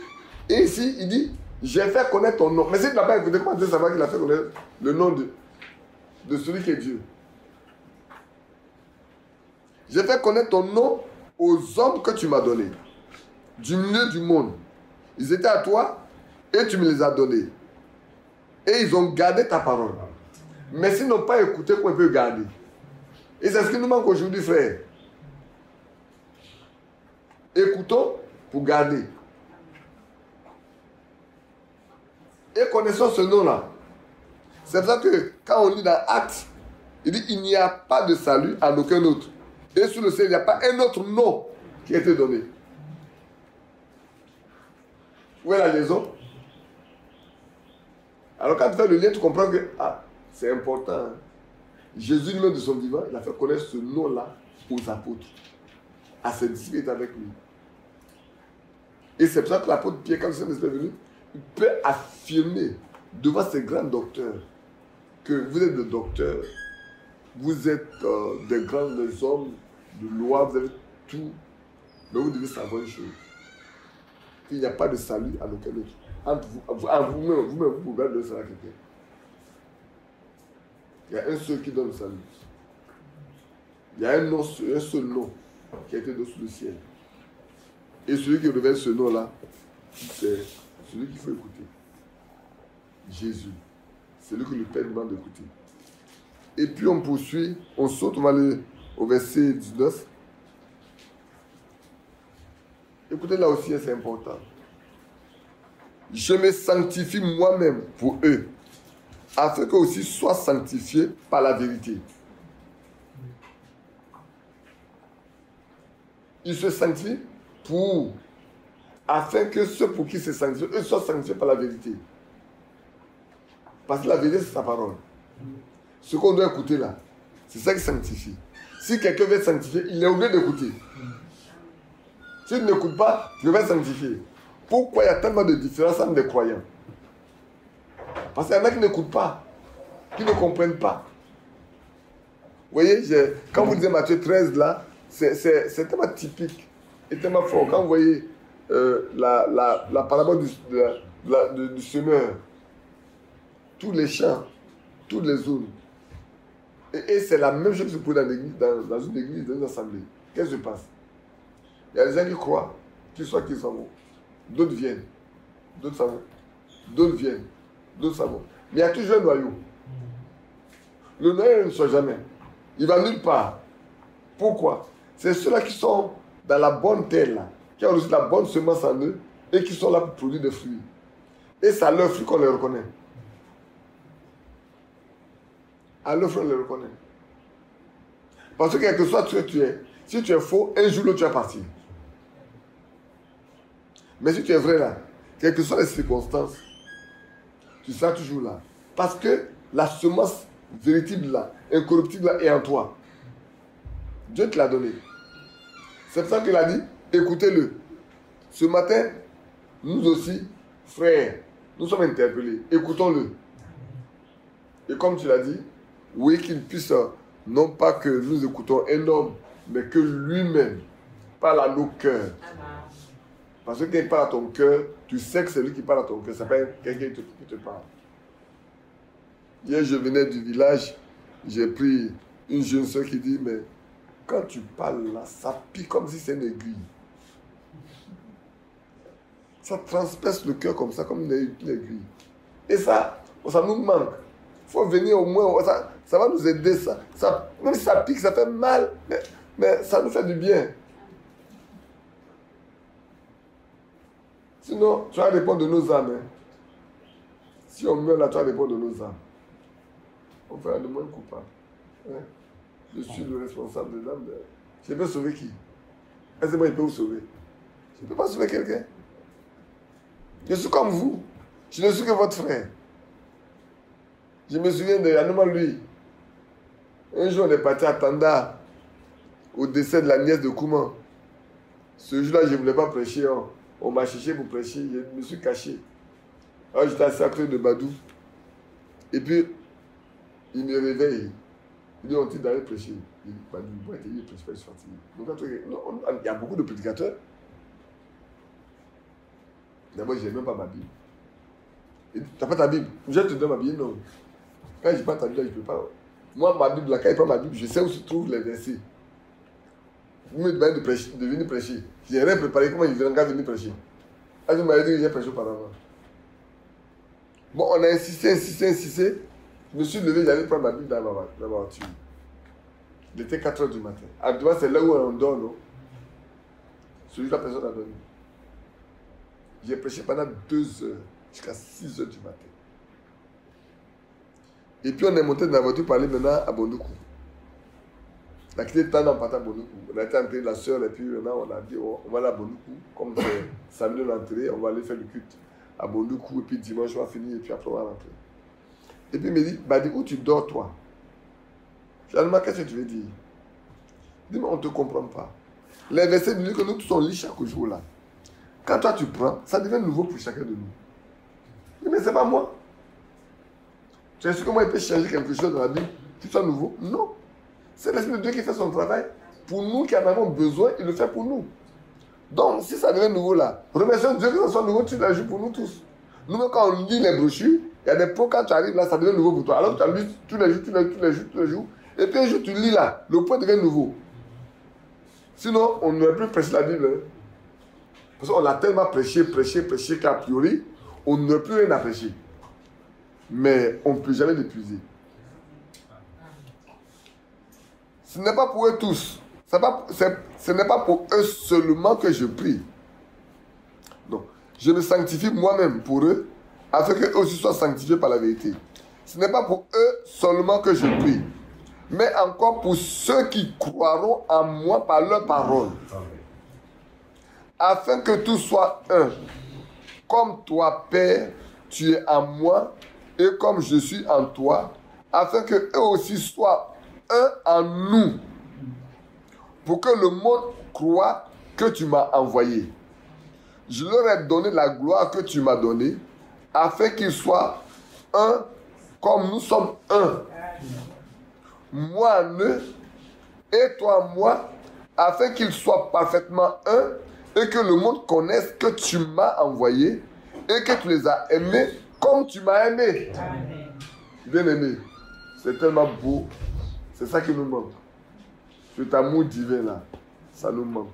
Et ici, il dit, j'ai fait connaître ton nom. Mais si tu n'as pas écouté, comment tu sais savoir qu'il a fait connaître le nom de celui qui est Dieu? J'ai fait connaître ton nom aux hommes que tu m'as donnés, du milieu du monde. Ils étaient à toi et tu me les as donnés. Et ils ont gardé ta parole. Mais s'ils n'ont pas écouté, qu'on peut garder. Et c'est ce qui nous manque aujourd'hui, frère. Écoutons pour garder. Et connaissons ce nom-là. C'est pour ça que quand on lit dans Actes, il dit il n'y a pas de salut à aucun autre. Et sous le ciel, il n'y a pas un autre nom qui a été donné. Où est la liaison? Alors quand tu fais le lien, tu comprends que c'est important. Hein? Jésus lui-même de son vivant, il a fait connaître ce nom-là aux apôtres. À ses disciples, il est avec lui. Et c'est pour ça que l'apôtre Pierre, quand le Saint-Esprit est venu, il peut affirmer devant ces grands docteurs que vous êtes des docteurs, vous êtes des grands hommes de loi, vous avez tout, mais vous devez savoir une chose. Il n'y a pas de salut à aucun autre. Entre vous-même, vous pouvez donner ça à quelqu'un. Il y a un seul qui donne le salut. Il y a un seul nom qui a été donné sous le ciel. Et celui qui révèle ce nom-là, c'est celui qu'il faut écouter. Jésus. C'est lui que le Père demande d'écouter. Et puis on poursuit, on saute, on va aller au verset 19. Écoutez, là aussi, c'est important. Je me sanctifie moi-même pour eux, afin qu'eux aussi soient sanctifiés par la vérité. Il se sanctifie afin que ceux pour qui se sanctifient, eux soient sanctifiés par la vérité. Parce que la vérité, c'est sa parole. Ce qu'on doit écouter là, c'est ça qui sanctifie. Si quelqu'un veut sanctifier, il est obligé d'écouter. Si tu n'écoutes pas, tu vas sanctifier. Pourquoi il y a tellement de différences entre les croyants? Parce qu'il y en a qui n'écoutent pas, qui ne comprennent pas. Vous voyez, quand vous lisez Matthieu 13 là, c'est tellement typique et tellement fort. Quand vous voyez la parabole du semeur, tous les champs, toutes les zones. Et c'est la même chose que pour dans l'église, dans une église, dans une assemblée. Qu'est-ce qui se passe? Il y a des gens qui croient, qu'ils soient qu'ils s'en vont. D'autres viennent, d'autres s'en vont. D'autres viennent, d'autres s'en vont. Mais il y a toujours un noyau. Le noyau ne sort jamais. Il ne va nulle part. Pourquoi? C'est ceux-là qui sont dans la bonne terre, là, qui ont reçu la bonne semence en eux et qui sont là pour produire des fruits. Et c'est à leurs fruits qu'on les reconnaît. À leurs fruits, on les reconnaît. Parce que quel que soit ce que tu es, si tu es faux, un jour l'autre tu vas partir. Mais si tu es vrai là, quelles que soient les circonstances, tu seras toujours là. Parce que la semence véritable là, incorruptible là, est en toi. Dieu te l'a donné. C'est pour ça qu'il a dit, écoutez-le. Ce matin, nous aussi, frères, nous sommes interpellés. Écoutons-le. Et comme tu l'as dit, oui, qu'il puisse, non pas que nous écoutons un homme, mais que lui-même parle à nos cœurs. Parce que quand il parle à ton cœur, tu sais que c'est lui qui parle à ton cœur. C'est pas quelqu'un qui te parle. Hier, je venais du village, j'ai pris une jeune soeur qui dit, mais quand tu parles là, ça pique comme si c'était une aiguille. Ça transperce le cœur comme ça, comme une aiguille. Et ça nous manque. Il faut venir au moins, ça va nous aider, ça. Même si ça pique, ça fait mal, mais ça nous fait du bien. Sinon, tu vas répondre de nos âmes. Hein. Si on meurt là, tu vas répondre de nos âmes. On fait de moins coupable. Hein? Je suis le responsable de l'âme. Je peux sauver qui? Est-ce que moi, je peux vous sauver? Je ne peux pas sauver quelqu'un. Je suis comme vous. Je ne suis que votre frère. Je me souviens de Yanouman, lui. Un jour, on est parti à Tanda, au décès de la nièce de Kouman. Ce jour-là, je ne voulais pas prêcher. On m'a cherché pour prêcher. Je me suis caché. Alors, j'étais assis à côté de Badou. Et puis, il me réveille. Il dit, on dit d'aller prêcher. Il dit, Badou, moi, il prêche pas, je suis fatigué. Donc, il y a beaucoup de prédicateurs. D'abord, je n'ai même pas ma Bible. Tu n'as pas ta Bible? Je te donne ma Bible, non. Quand je n'ai pas ta Bible, je ne peux pas. Moi, ma Bible, là, quand je prends ma Bible, je sais où se trouvent les versets. Vous me demandez de venir prêcher. Je n'ai rien préparé, comment je vais encore venir prêcher? Ah, je m'avais dit que j'ai prêché auparavant. Bon, on a insisté. Je me suis levé, j'allais prendre ma Bible dans ma voiture. Il était 4 h du matin. Actuellement, c'est là où on dort, non? Celui que la personne a donné. J'ai prêché pendant 2 heures, jusqu'à 6 h du matin. Et puis on est monté dans la voiture pour aller maintenant à Bondoukou. On a quitté le temps d'en partir à Bondoukou. On a été entré la soeur et puis maintenant on a dit on va aller à Bondoukou. Comme c'est samedi l'entrée, on va aller faire le culte à Bondoukou et puis dimanche on va finir et puis après on va rentrer. Et puis il me dit, Badi, où tu dors toi? Finalement, qu'est-ce que tu veux dire? Dis-moi, on ne te comprend pas. Les versets nous disent que nous tous on lit chaque jour là. Quand toi tu prends, ça devient nouveau pour chacun de nous. Je dis, mais c'est pas moi. Tu es sûr que moi il peut changer quelque chose dans la Bible qui soit nouveau? Non. C'est l'Esprit de Dieu qui fait son travail. Pour nous qui en avons besoin, il le fait pour nous. Donc, si ça devient nouveau là, remercions Dieu que ça soit nouveau, tu l'ajoutes pour nous tous. Nous, quand on lit les brochures, il y a des points, quand tu arrives là, ça devient nouveau pour toi. Alors tu as lu, tu les jours. Et puis un jour, tu lis là, le point devient nouveau. Sinon, on n'aurait plus prêché la Bible. Hein. Parce qu'on l'a tellement prêché qu'à priori, on n'aurait plus rien à prêcher. Mais on ne peut jamais l'épuiser. Ce n'est pas pour eux tous. Ce n'est pas pour eux seulement que je prie. Non. Je me sanctifie moi-même pour eux, afin qu'eux aussi soient sanctifiés par la vérité. Ce n'est pas pour eux seulement que je prie, mais encore pour ceux qui croiront en moi par leur parole. Afin que tout soit un. Comme toi, Père, tu es en moi, et comme je suis en toi, afin qu'eux aussi soient un en nous, pour que le monde croie que tu m'as envoyé. Je leur ai donné la gloire que tu m'as donnée, afin qu'ils soient un comme nous sommes un. Moi en eux, et toi en moi, afin qu'ils soient parfaitement un, et que le monde connaisse que tu m'as envoyé, et que tu les as aimés comme tu m'as aimé. Bien aimé, c'est tellement beau. C'est ça qui nous manque. Cet amour divin là, ça nous manque.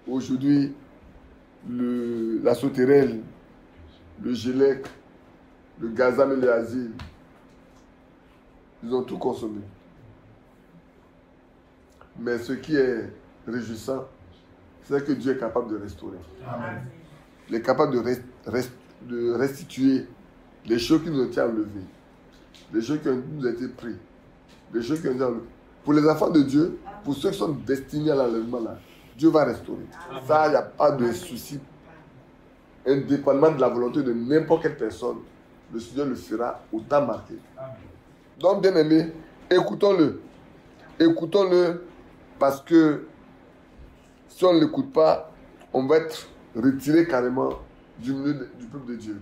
Aujourd'hui, la sauterelle, le gélec, le gazam et le asile, ils ont tout consommé. Mais ce qui est réjouissant, c'est que Dieu est capable de restaurer. Amen. Il est capable de restituer les choses qui nous ont été enlevées, les choses qui nous ont été prises, les choses qui ont été enlevées. Pour les enfants de Dieu, pour ceux qui sont destinés à l'enlèvement, là, Dieu va restaurer. Amen. Ça, il n'y a pas de souci. Indépendamment de la volonté de n'importe quelle personne, le Seigneur le fera au temps marqué. Amen. Donc, bien aimé, écoutons-le. Écoutons-le parce que si on ne l'écoute pas, on va être retiré carrément du milieu du peuple de Dieu.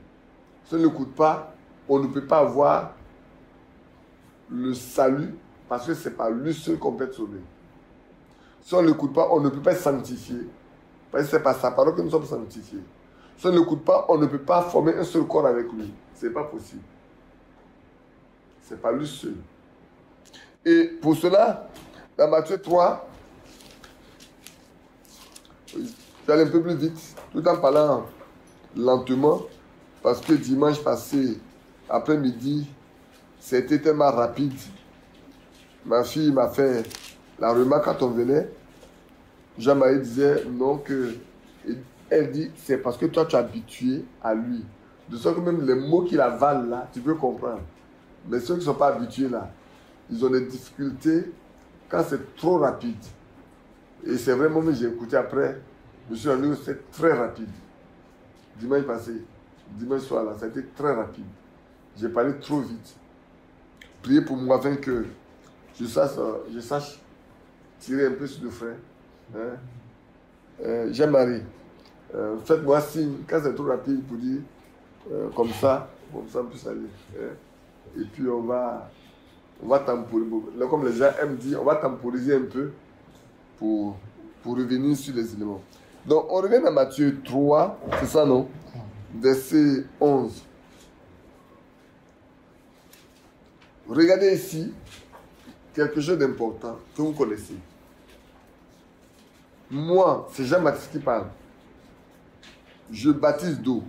Si on ne l'écoute pas, on ne peut pas avoir le salut parce que ce n'est pas lui seul qu'on peut être sauvé. Si on ne l'écoute pas, on ne peut pas être sanctifié. Parce que ce n'est pas sa parole que nous sommes sanctifiés. Si on ne l'écoute pas, on ne peut pas former un seul corps avec lui. Ce n'est pas possible. Ce n'est pas lui seul. Et pour cela, dans Matthieu 3, j'allais un peu plus vite, tout en parlant lentement, parce que dimanche passé, après-midi, c'était tellement rapide. Ma fille m'a fait la remarque quand on venait. Jean-Marie disait non, que. Elle dit, c'est parce que toi tu es habitué à lui. De sorte que même les mots qu'il avale là, tu peux comprendre. Mais ceux qui ne sont pas habitués là, ils ont des difficultés quand c'est trop rapide. Et c'est vraiment, j'ai écouté après, je me suis rendu compte que c'est très rapide. Dimanche passé, dimanche soir là, ça a été très rapide. J'ai parlé trop vite. Priez pour moi afin que je sache tirer un peu sur le frein. Hein? Jean-Marie, faites-moi signe quand c'est trop rapide pour dire comme ça on peut aller. Et puis on va temporiser. Comme les gens aiment dire, on va temporiser un peu pour revenir sur les éléments. Donc, on revient à Matthieu 3, c'est ça, non? Verset 11. Regardez ici, quelque chose d'important que vous connaissez. Moi, c'est Jean-Baptiste qui parle. Je baptise d'eau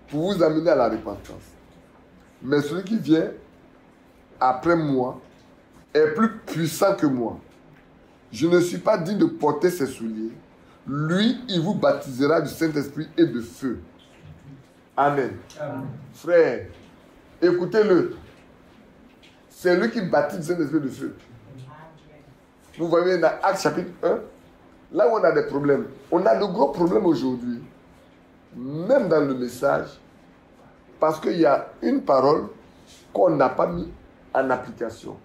pour vous amener à la repentance. Mais celui qui vient après moi est plus puissant que moi. Je ne suis pas digne de porter ses souliers. Lui, il vous baptisera du Saint-Esprit et de feu. Amen. Amen. Frère, écoutez-le. C'est lui qui baptise du Saint-Esprit et de feu. Vous voyez dans Actes chapitre 1, là où on a des problèmes. On a de gros problèmes aujourd'hui, même dans le message, parce qu'il y a une parole qu'on n'a pas mis en application,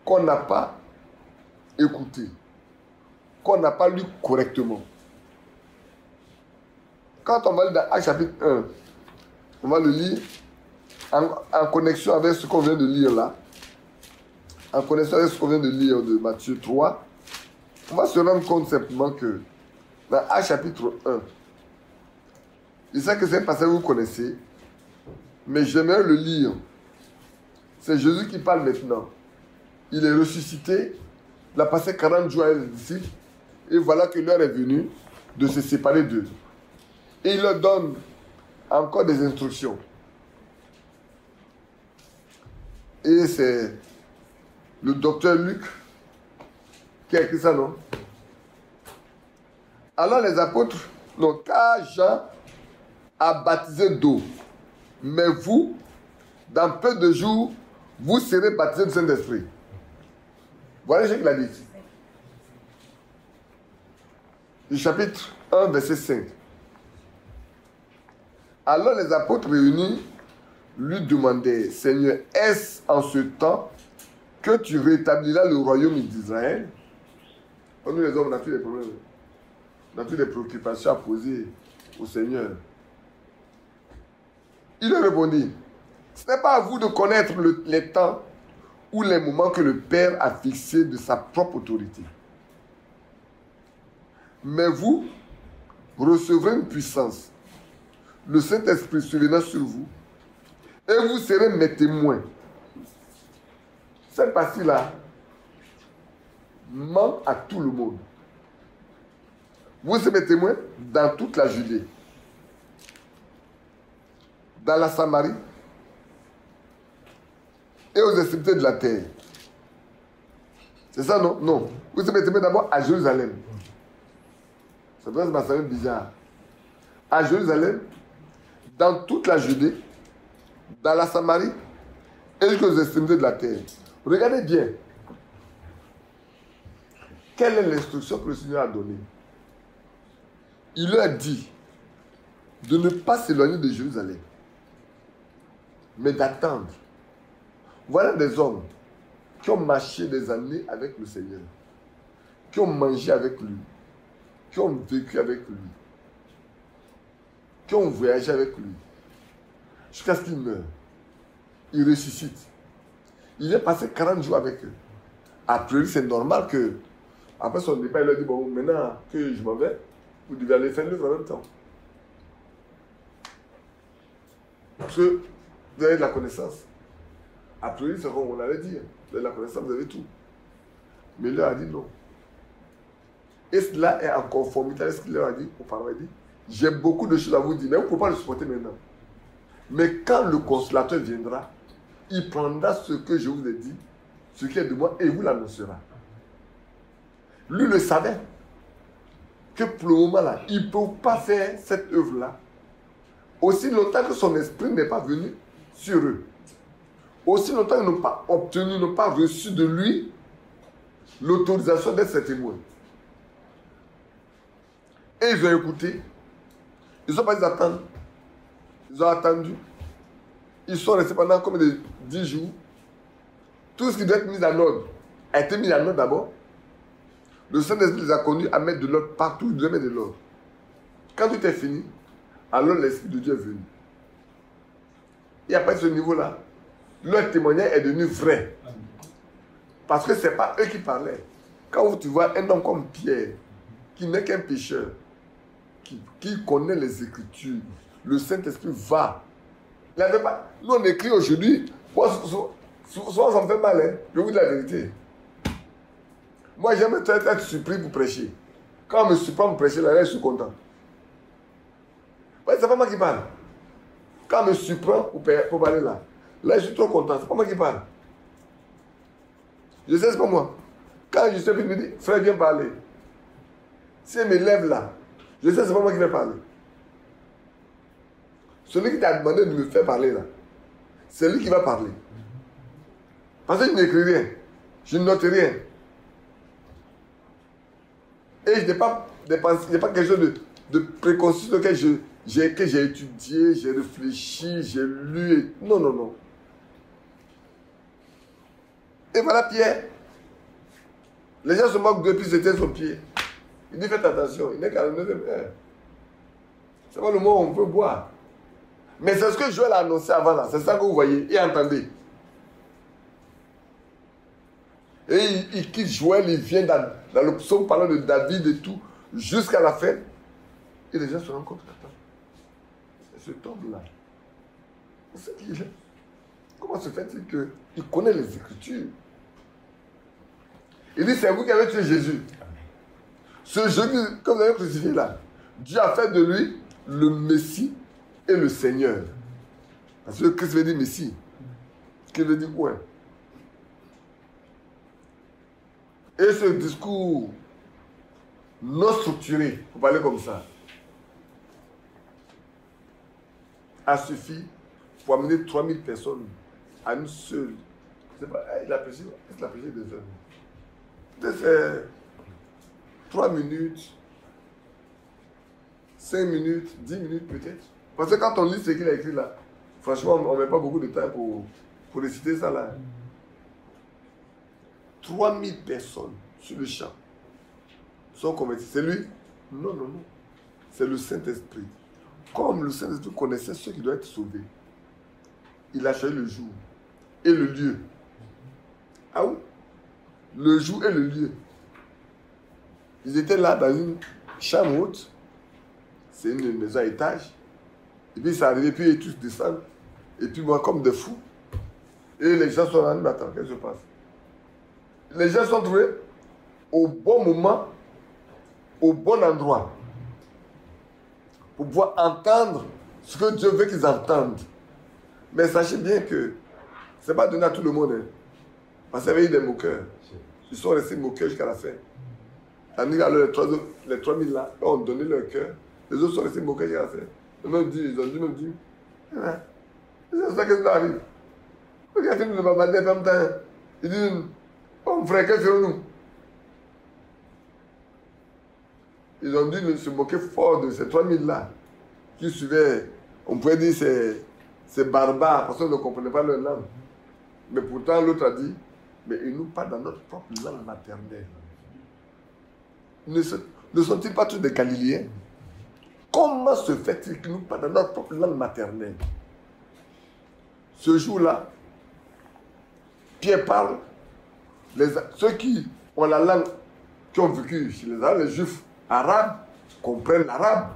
qu'on n'a pas écouté, qu'on n'a pas lu correctement. Quand on va lire dans Actes chapitre 1, on va le lire en connexion avec ce qu'on vient de lire là, en connexion avec ce qu'on vient de lire de Matthieu 3, on va se rendre compte simplement que dans Actes chapitre 1, je sais que c'est un passage que vous connaissez, mais j'aimerais le lire. C'est Jésus qui parle maintenant. Il est ressuscité, il a passé 40 jours avec les disciples, et voilà que l'heure est venue de se séparer d'eux. Et il leur donne encore des instructions. Et c'est le docteur Luc qui a écrit ça, non? Alors les apôtres, non, car Jean a baptisé d'eau, mais vous, dans peu de jours, vous serez baptisés du Saint-Esprit. Voilà ce qu'il a dit. Du chapitre 1, verset 5. Alors les apôtres réunis lui demandaient, Seigneur, est-ce en ce temps que tu rétabliras le royaume d'Israël? Nous les hommes, on a tous des problèmes. On a toutes des préoccupations à poser au Seigneur. Il leur répondit, ce n'est pas à vous de connaître les temps ou les moments que le Père a fixés de sa propre autorité. Mais vous recevrez une puissance, le Saint-Esprit survenant sur vous, et vous serez mes témoins. Cette partie-là manque à tout le monde. Vous serez mes témoins dans toute la Judée, dans la Samarie et aux extrémités de la terre. C'est ça, non? Non. Vous serez mes témoins d'abord à Jérusalem. Ça doit être bizarre. À Jérusalem, dans toute la Judée, dans la Samarie et jusqu'aux extrémités de la terre. Regardez bien. Quelle est l'instruction que le Seigneur a donnée? Il leur a dit de ne pas s'éloigner de Jérusalem, mais d'attendre. Voilà des hommes qui ont marché des années avec le Seigneur, qui ont mangé avec lui, qui ont vécu avec lui, qui ont voyagé avec lui, jusqu'à ce qu'il meure. Il ressuscite. Il est passé 40 jours avec eux. Après lui, c'est normal que, après son départ, il leur dit, bon, maintenant que je m'en vais, vous devez aller faire l'œuvre en même temps. Parce que vous avez de la connaissance. Après lui, c'est comme on allait dire. Vous avez de la connaissance, vous avez tout. Mais il leur a dit non. Et cela est en conformité avec ce qu'il leur a dit auparavant. Il dit, j'ai beaucoup de choses à vous dire, mais vous ne pouvez pas le supporter maintenant. Mais quand le consolateur viendra, il prendra ce que je vous ai dit, ce qui est de moi, et il vous l'annoncera. Lui le savait. Que pour le moment là, il ne peut pas faire cette œuvre-là aussi longtemps que son esprit n'est pas venu sur eux. Aussi longtemps qu'ils n'ont pas obtenu, n'ont pas reçu de lui l'autorisation d'être ses témoins. Et ils ont écouté. Ils n'ont pas dit attendre. Ils ont attendu. Ils sont restés pendant comme 10 jours. Tout ce qui doit être mis en ordre a été mis en ordre d'abord. Le Saint-Esprit les a conduits à mettre de l'ordre partout. Ils devaient mettre de l'ordre. Quand tout est fini, alors l'Esprit de Dieu est venu. Et après ce niveau-là, leur témoignage est devenu vrai. Parce que ce n'est pas eux qui parlaient. Quand tu vois un homme comme Pierre, qui n'est qu'un pécheur, qui connaît les Écritures, le Saint-Esprit va. Il n'avait pas. Nous, on écrit aujourd'hui. Souvent, ça me fait mal, hein. Je vous dis la vérité. Moi, j'aime être surpris pour prêcher. Quand on me surprend pour prêcher, là, je suis content. Ouais, c'est pas moi qui parle. Quand on me surprend pour parler là, je suis trop content. C'est pas moi qui parle. Je sais, c'est pas moi. Quand je suis venu me dire, frère, viens parler. Si elle me lève là, je sais, c'est pas moi qui vais parler. Celui qui t'a demandé de me faire parler là, c'est lui qui va parler. Parce que je n'écris rien. Je ne note rien. Et je n'ai pas quelque chose de préconçu auquel j'ai étudié, j'ai réfléchi, j'ai lu. Non, non, non. Et voilà Pierre. Les gens se moquent depuis qu'ils étaient sur pied. Il dit faites attention, il n'est qu'à la 9e heure. C'est pas le moment où on peut boire. Mais c'est ce que Joël a annoncé avant là. C'est ça que vous voyez et entendez. Et il quitte Joël, il vient dans le psaume parlant de David et tout, jusqu'à la fin. Et les gens se rendent compte, attends, c'est cet homme-là. On sait qui il est. Comment se fait-il qu'il connaît les Écritures? Il dit, c'est vous qui avez tué Jésus. Ce Jésus que vous avez crucifié là, Dieu a fait de lui le Messie et le Seigneur. Parce que Christ veut dire Messie. Qui veut dire quoi? Et ce discours non structuré, pour parler comme ça, a suffi pour amener 3000 personnes à une seule. Je sais pas, il a prêché 2 heures. Peut-être 3 minutes, 5 minutes, 10 minutes peut-être. Parce que quand on lit ce qu'il a écrit là, franchement, on ne met pas beaucoup de temps pour réciter ça là. 3000 personnes sur le champ sont converties. C'est lui? Non, non, non. C'est le Saint-Esprit. Comme le Saint-Esprit connaissait ceux qui doivent être sauvés, il a choisi le jour et le lieu. Ah oui? Le jour et le lieu. Ils étaient là dans une chambre haute. C'est une maison à étage. Et puis ils sont arrivés, puis ils tous descendent. Et puis moi, comme des fous. Et les gens sont là, mais attends, qu'est-ce qui se passe? Les gens sont trouvés au bon moment, au bon endroit, pour pouvoir entendre ce que Dieu veut qu'ils entendent. Mais sachez bien que ce n'est pas donné à tout le monde. Hein. Parce qu'il y avait eu des moqueurs. Ils sont restés moqueurs jusqu'à la fin. Tandis que les 3000 là, ont donné leur cœur. Les autres sont restés moqueurs jusqu'à la fin. Ils ont dit, c'est ça qui nous arrive. Regardez, nous ne va pas dire en même temps. Ils disent, oh frère, qu'est-ce que faisons-nous? Ils ont dû se moquer fort de ces 3000 là, qui suivaient, on pouvait dire, ces barbares, parce qu'on ne comprenait pas leur langue. Mais pourtant, l'autre a dit, mais ils nous parlent dans notre propre langue maternelle. Ne sont-ils pas tous des Galiléens? Comment se fait-il qu'ils nous parlent dans notre propre langue maternelle? Ce jour-là, Pierre parle, ceux qui ont la langue, qui ont vécu chez les Arabes, les Juifs arabes comprennent l'arabe.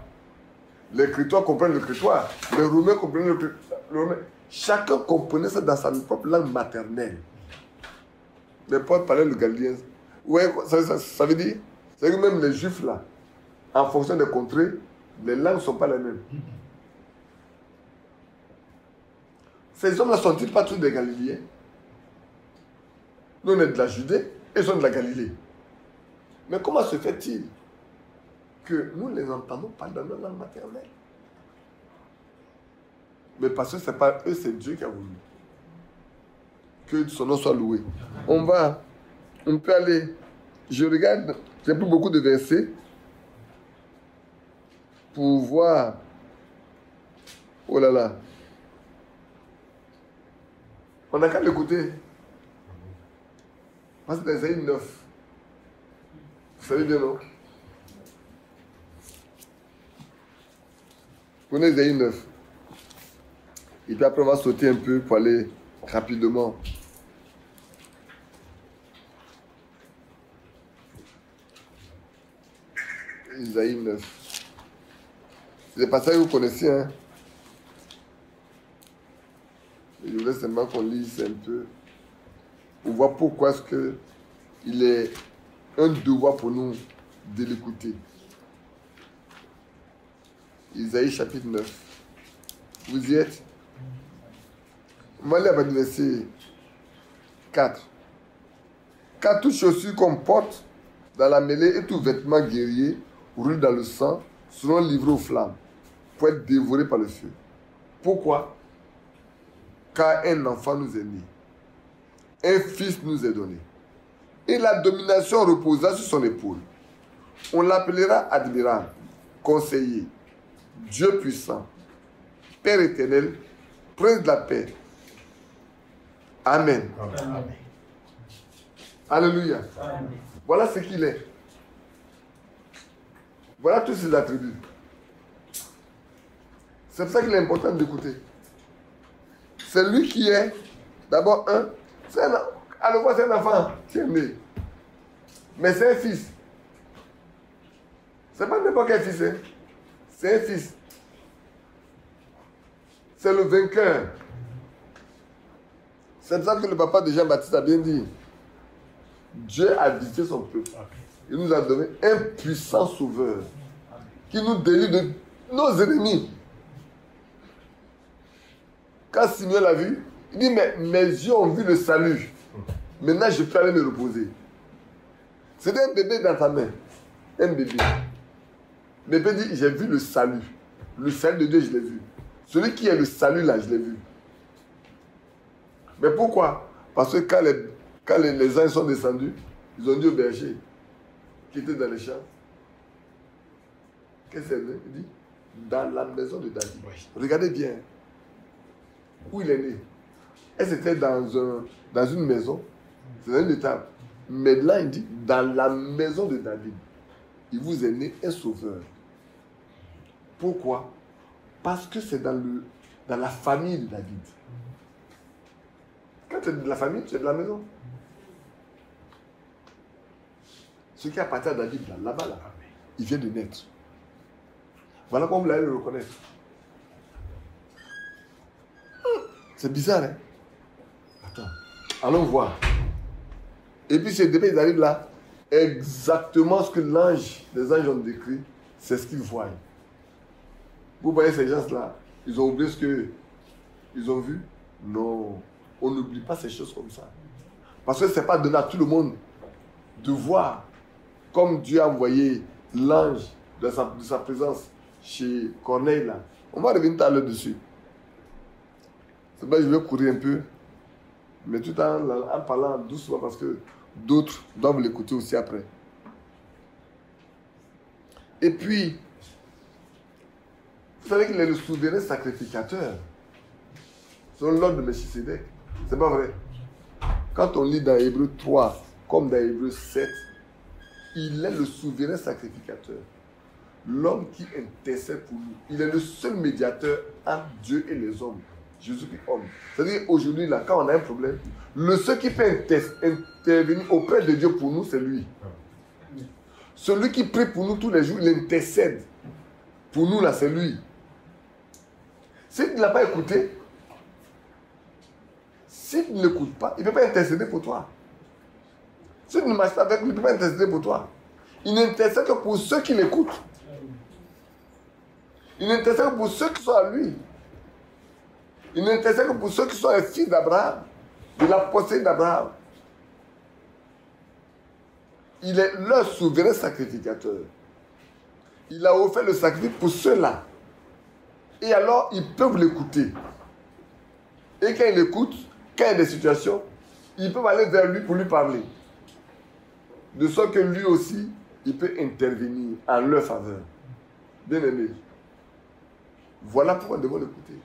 Les chrétiens comprennent le crétois. Les Romains comprennent le romain. Chacun comprenait ça dans sa propre langue maternelle. Les Paul parlaient le galiléen. Ouais, ça veut dire, c'est que même les Juifs là, en fonction des contrées, les langues ne sont pas les mêmes. Ces hommes-là sont-ils pas tous des Galiléens? Nous, on est de la Judée et ils sont de la Galilée. Mais comment se fait-il que nous les entendons parler dans notre langue maternelle? Mais parce que ce n'est pas eux, c'est Dieu qui a voulu. Que son nom soit loué. On peut aller. Je regarde, j'ai pris beaucoup de versets pour voir. Oh là là. On n'a qu'à l'écouter. Parce que c'est Ésaïe 9. Vous savez bien, non? Prenez Ésaïe 9. Et puis après, on va sauter un peu pour aller rapidement. Isaïe 9. C'est des passages que vous connaissez, hein. Et je voulais seulement qu'on lise un peu pour voir pourquoi est-ce que il est un devoir pour nous de l'écouter. Isaïe chapitre 9. Vous y êtes? On va aller à le verset 4. Car toute chaussure qu'on porte dans la mêlée et tout vêtement guerrier roule dans le sang seront livrés aux flammes pour être dévorés par le feu. Pourquoi? Car un enfant nous est né, un fils nous est donné, et la domination reposera sur son épaule. On l'appellera admirable, conseiller, Dieu puissant, Père éternel, Prince de la paix. Amen. Amen. Alléluia. Amen. Voilà ce qu'il est. Voilà tous ses attributs. C'est pour ça qu'il est important d'écouter. C'est lui qui est, d'abord, à le voir, c'est un enfant qui est né. Mais c'est un fils. C'est pas n'importe quel fils, hein. C'est un fils. C'est le vainqueur. C'est ça que le papa de Jean-Baptiste a bien dit. Dieu a visité son peuple. Il nous a donné un puissant sauveur qui nous délivre de nos ennemis. Quand Simeon l'a vu, il dit, mais mes yeux ont vu le salut. Maintenant, je peux aller me reposer. C'était un bébé dans ta main. Un bébé. Le bébé dit, j'ai vu le salut. Le salut de Dieu, je l'ai vu. Celui qui est le salut, là, je l'ai vu. Mais pourquoi? Parce que quand les anges sont descendus, ils ont dit au berger qui était dans les champs, qu'est-ce que c'est? Il dit, dans la maison de David. Oui. Regardez bien où il est né. Et c'était dans une maison, c'est dans une étable. Mais là, il dit, dans la maison de David, il vous est né un sauveur. Pourquoi? Parce que c'est dans la famille de David. Quand tu es de la famille, tu es de la maison. Ce qui appartient à David, là-bas, là, il vient de naître. Voilà comment vous allez le reconnaître. C'est bizarre, hein? Attends, allons voir. Et puis ce bébé, il arrive là, exactement ce que les anges ont décrit, c'est ce qu'ils voient. Vous voyez ces gens-là, ils ont oublié ce qu'ils ont vu? Non, on n'oublie pas ces choses comme ça. Parce que ce n'est pas donné à tout le monde de voir comme Dieu a envoyé l'ange de sa présence chez Corneille là. On va revenir tout à l'heure dessus. C'est vrai, je vais courir un peu, mais tout en parlant doucement parce que d'autres doivent l'écouter aussi après. Et puis, vous savez qu'il est le souverain sacrificateur. Selon l'ordre de Melchisédek. C'est pas vrai. Quand on lit dans Hébreux 3, comme dans Hébreux 7, il est le souverain sacrificateur. L'homme qui intercède pour nous. Il est le seul médiateur entre Dieu et les hommes. Jésus-Christ homme. C'est-à-dire aujourd'hui, là, quand on a un problème, le seul qui peut intervenir auprès de Dieu pour nous, c'est lui. Celui qui prie pour nous tous les jours, il intercède. Pour nous, là, c'est lui. S'il ne l'a pas écouté, s'il ne l'écoute pas, il ne peut pas intercéder pour toi. S'il ne marche pas avec lui, il ne peut pas intercéder pour toi. Il n'intercède que pour ceux qui l'écoutent. Il n'intercède que pour ceux qui sont à lui. Il n'intercède que pour ceux qui sont les fils d'Abraham, de la postérité d'Abraham. Il est leur souverain sacrificateur. Il a offert le sacrifice pour ceux-là. Et alors, ils peuvent l'écouter. Et quand ils l'écoutent, quand il y a des situations, ils peuvent aller vers lui pour lui parler. De sorte que lui aussi, il peut intervenir en leur faveur. Bien aimé. Voilà pourquoi nous devons l'écouter.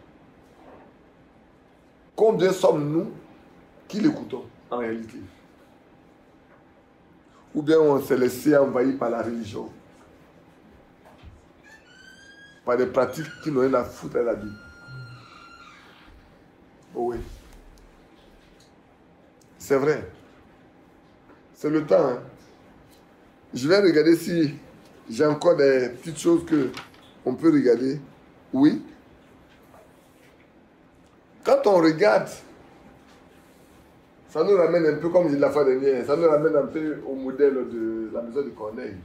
Combien sommes-nous qui l'écoutons en réalité? Ou bien on s'est laissé envahir par la religion, par des pratiques qui n'ont rien à foutre à la vie. Oh oui. C'est vrai. C'est le temps. Hein? Je vais regarder si J'ai encore des petites choses qu'on peut regarder. Oui. Quand on regarde, ça nous ramène un peu, comme je disais la fois dernière, ça nous ramène un peu au modèle de la maison de Corneille.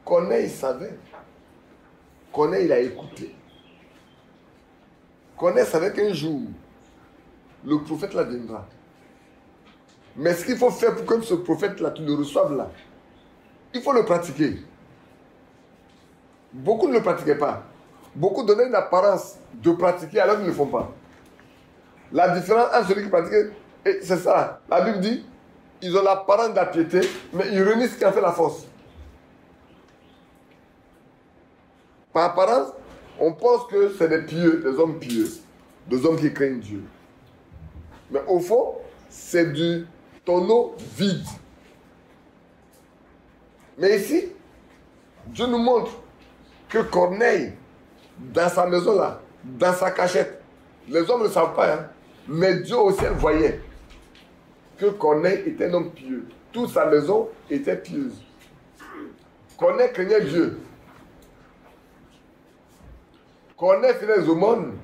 Corneille savait. Corneille, il a écouté. Corneille savait qu'un jour, le prophète là viendra. Mais ce qu'il faut faire pour que ce prophète-là, tu le reçoives là, il faut le pratiquer. Beaucoup ne le pratiquaient pas. Beaucoup donnaient une apparence de pratiquer alors qu'ils ne le font pas. La différence entre celui qui pratique, c'est ça. La Bible dit, ils ont l'apparence de la piété, mais ils renient ce qui en fait la force. Par apparence, on pense que c'est des pieux, des hommes pieux, des hommes qui craignent Dieu. Mais au fond, c'est du tonneau vide. Mais ici, Dieu nous montre que Corneille, dans sa maison là, dans sa cachette, les hommes ne le savent pas, hein, mais Dieu au ciel voyait que Corneille était un homme pieux. Toute sa maison était pieuse. Corneille craignait Dieu. Corneille faisait les aumônes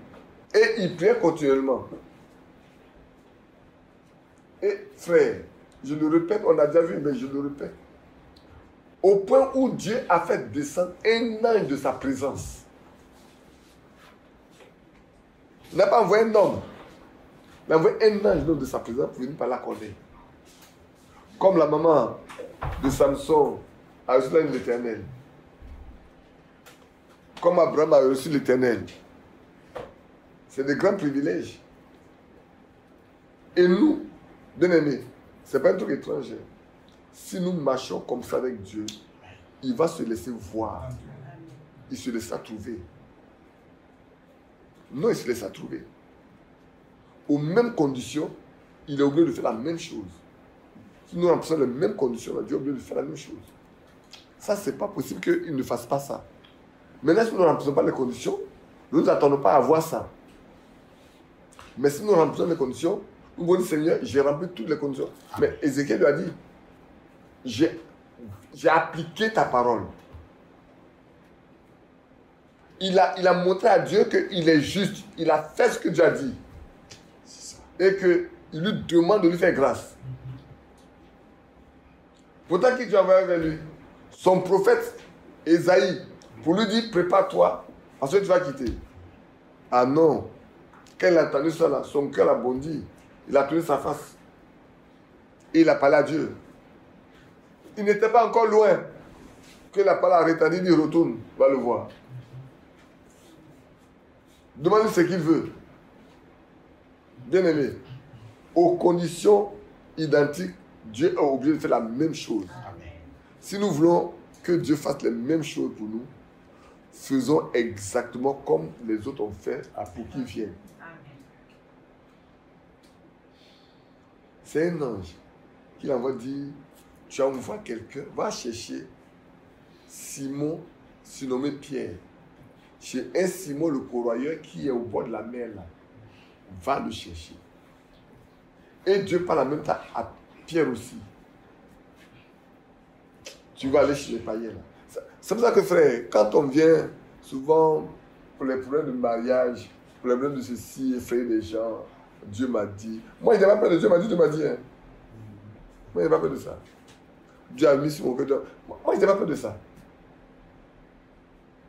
et il priait continuellement. Et frère, je le répète, on a déjà vu, mais je le répète. Au point où Dieu a fait descendre un ange de sa présence. Il n'a pas envoyé un homme. Il a envoyé un ange de sa présence pour venir parler à Corneille. Comme la maman de Samson a reçu l'ange de l'Éternel. Comme Abraham a reçu l'Éternel. C'est des grands privilèges. Et nous, bien-aimés, ce n'est pas un truc étranger. Si nous marchons comme ça avec Dieu, il va se laisser voir. Il se laissera trouver. Non, il se laissera trouver. Aux mêmes conditions, il est obligé de faire la même chose. Si nous remplissons les mêmes conditions, Dieu est obligé de faire la même chose. Ça, ce n'est pas possible qu'il ne fasse pas ça. Maintenant, si nous ne remplissons pas les conditions, nous n'attendons pas à voir ça. Mais si nous remplissons les conditions, nous allons dire, Seigneur, j'ai rempli toutes les conditions. Mais Ézéchiel lui a dit, j'ai appliqué ta parole. Il a montré à Dieu qu'il est juste. Il a fait ce que Dieu a dit. Et qu'il lui demande de lui faire grâce. Pourtant, qui Dieu a envoyé vers lui? Son prophète, Ésaïe, pour lui dire, prépare-toi, parce que tu vas quitter. Ah non. Quand il a entendu ça, là, son cœur a bondi. Il a tourné sa face. Et il a parlé à Dieu. Il n'était pas encore loin que la parole a rétabli, il dit retourne, va le voir. Demande-lui ce qu'il veut. Bien-aimé, aux conditions identiques, Dieu est obligé de faire la même chose. Amen. Si nous voulons que Dieu fasse les mêmes choses pour nous, faisons exactement comme les autres ont fait pour qu'ils viennent. C'est un ange qui envoie dire, tu envoies quelqu'un, va chercher Simon, surnommé Pierre, chez un Simon le corroyeur qui est au bord de la mer là. Va le chercher. Et Dieu parle en même temps à Pierre aussi. Tu vas aller chez les païens là. C'est pour ça que frère, quand on vient souvent pour les problèmes de mariage, pour les problèmes de ceci, effrayer les gens, Dieu m'a dit. Moi, je n'ai pas peur de Dieu m'a dit, Dieu m'a dit. Hein. Moi, je n'ai pas peur de ça. Dieu a mis sur mon cœur. Moi, je n'ai pas peur de ça.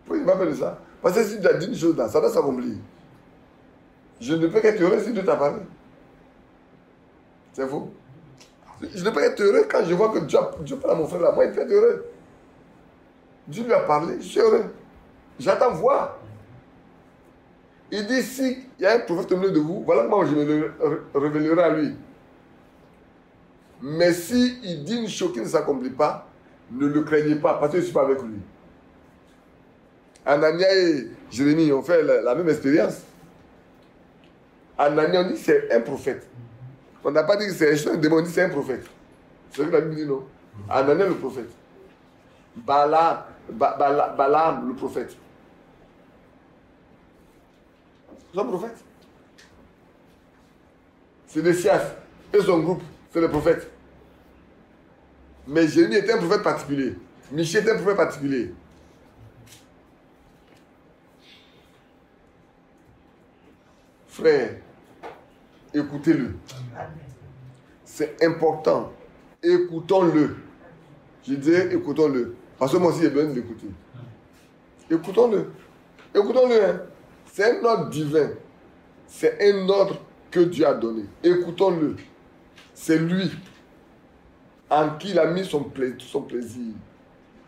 Moi, je n'ai pas peur de ça. Parce que si Dieu a dit une chose là, ça doit s'accomplir. Je ne peux qu'être heureux si Dieu t'a parlé. C'est faux. Je ne peux qu'être heureux quand je vois que Dieu parle à mon frère là. Moi, il peut être heureux. Dieu lui a parlé, je suis heureux. J'attends voir. Il dit, si il y a un prophète au milieu de vous, voilà comment je me le révélerai à lui. Mais si il dit une chose qui ne s'accomplit pas, ne le craignez pas, parce que je ne suis pas avec lui. Anania et Jérémie ont fait la même expérience. Anania, on dit c'est un prophète. On n'a pas dit que c'est un démon, on dit c'est un prophète. C'est ce que la Bible dit, non? Anania le prophète. Balaam, le prophète. C'est un prophète. C'est des Sias et son groupe, c'est les prophètes. Mais Jérémie était un prophète particulier. Michée était un prophète particulier. Frère, écoutez-le. C'est important. Écoutons-le. Je dis écoutons-le. Parce que moi aussi j'ai besoin de l'écouter. Écoutons-le. Écoutons-le. Hein. C'est un ordre divin. C'est un ordre que Dieu a donné. Écoutons-le. C'est lui en qui il a mis tout son plaisir.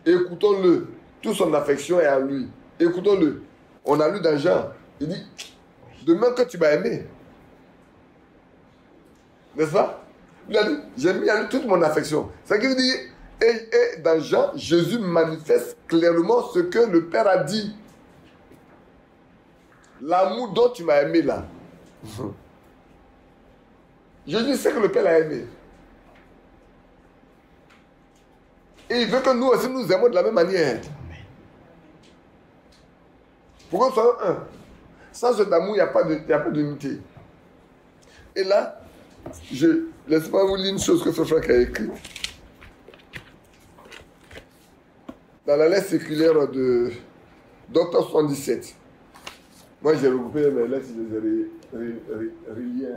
Écoutons-le. Toute son affection est en lui. Écoutons-le. On a lu dans Jean. Il dit, demain que tu m'as aimé. N'est-ce pas? Il a dit, j'ai mis en lui toute mon affection. Ça veut dire, et dans Jean, Jésus manifeste clairement ce que le Père a dit. L'amour dont tu m'as aimé là. Jésus sait que le Père l'a aimé. Et il veut que nous aussi nous aimons de la même manière. Pour que nous soyons un. Sans cet amour, il n'y a pas d'unité. Et là, laissez-moi vous lire une chose que Frère Franck a écrite. Dans la lettre circulaire d'octobre 77. Moi, j'ai regroupé mes lettres, je les ai reliées.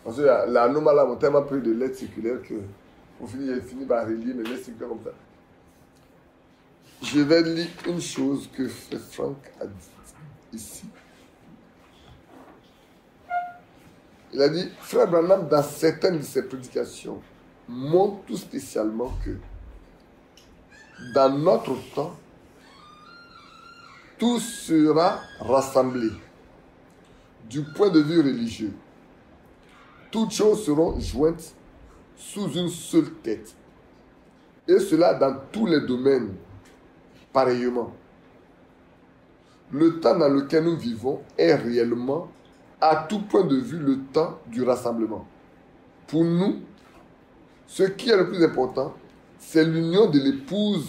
Parce que la normale a tellement pris de lettres circulaires que j'ai fini par relier mes lettres circulaires comme ça. Je vais lire une chose que Frère Franck a dit ici. Il a dit, Frère Branham, dans certaines de ses prédications, montre tout spécialement que dans notre temps, tout sera rassemblé du point de vue religieux. Toutes choses seront jointes sous une seule tête. Et cela dans tous les domaines, pareillement. Le temps dans lequel nous vivons est réellement, à tout point de vue, le temps du rassemblement. Pour nous, ce qui est le plus important, c'est l'union de l'épouse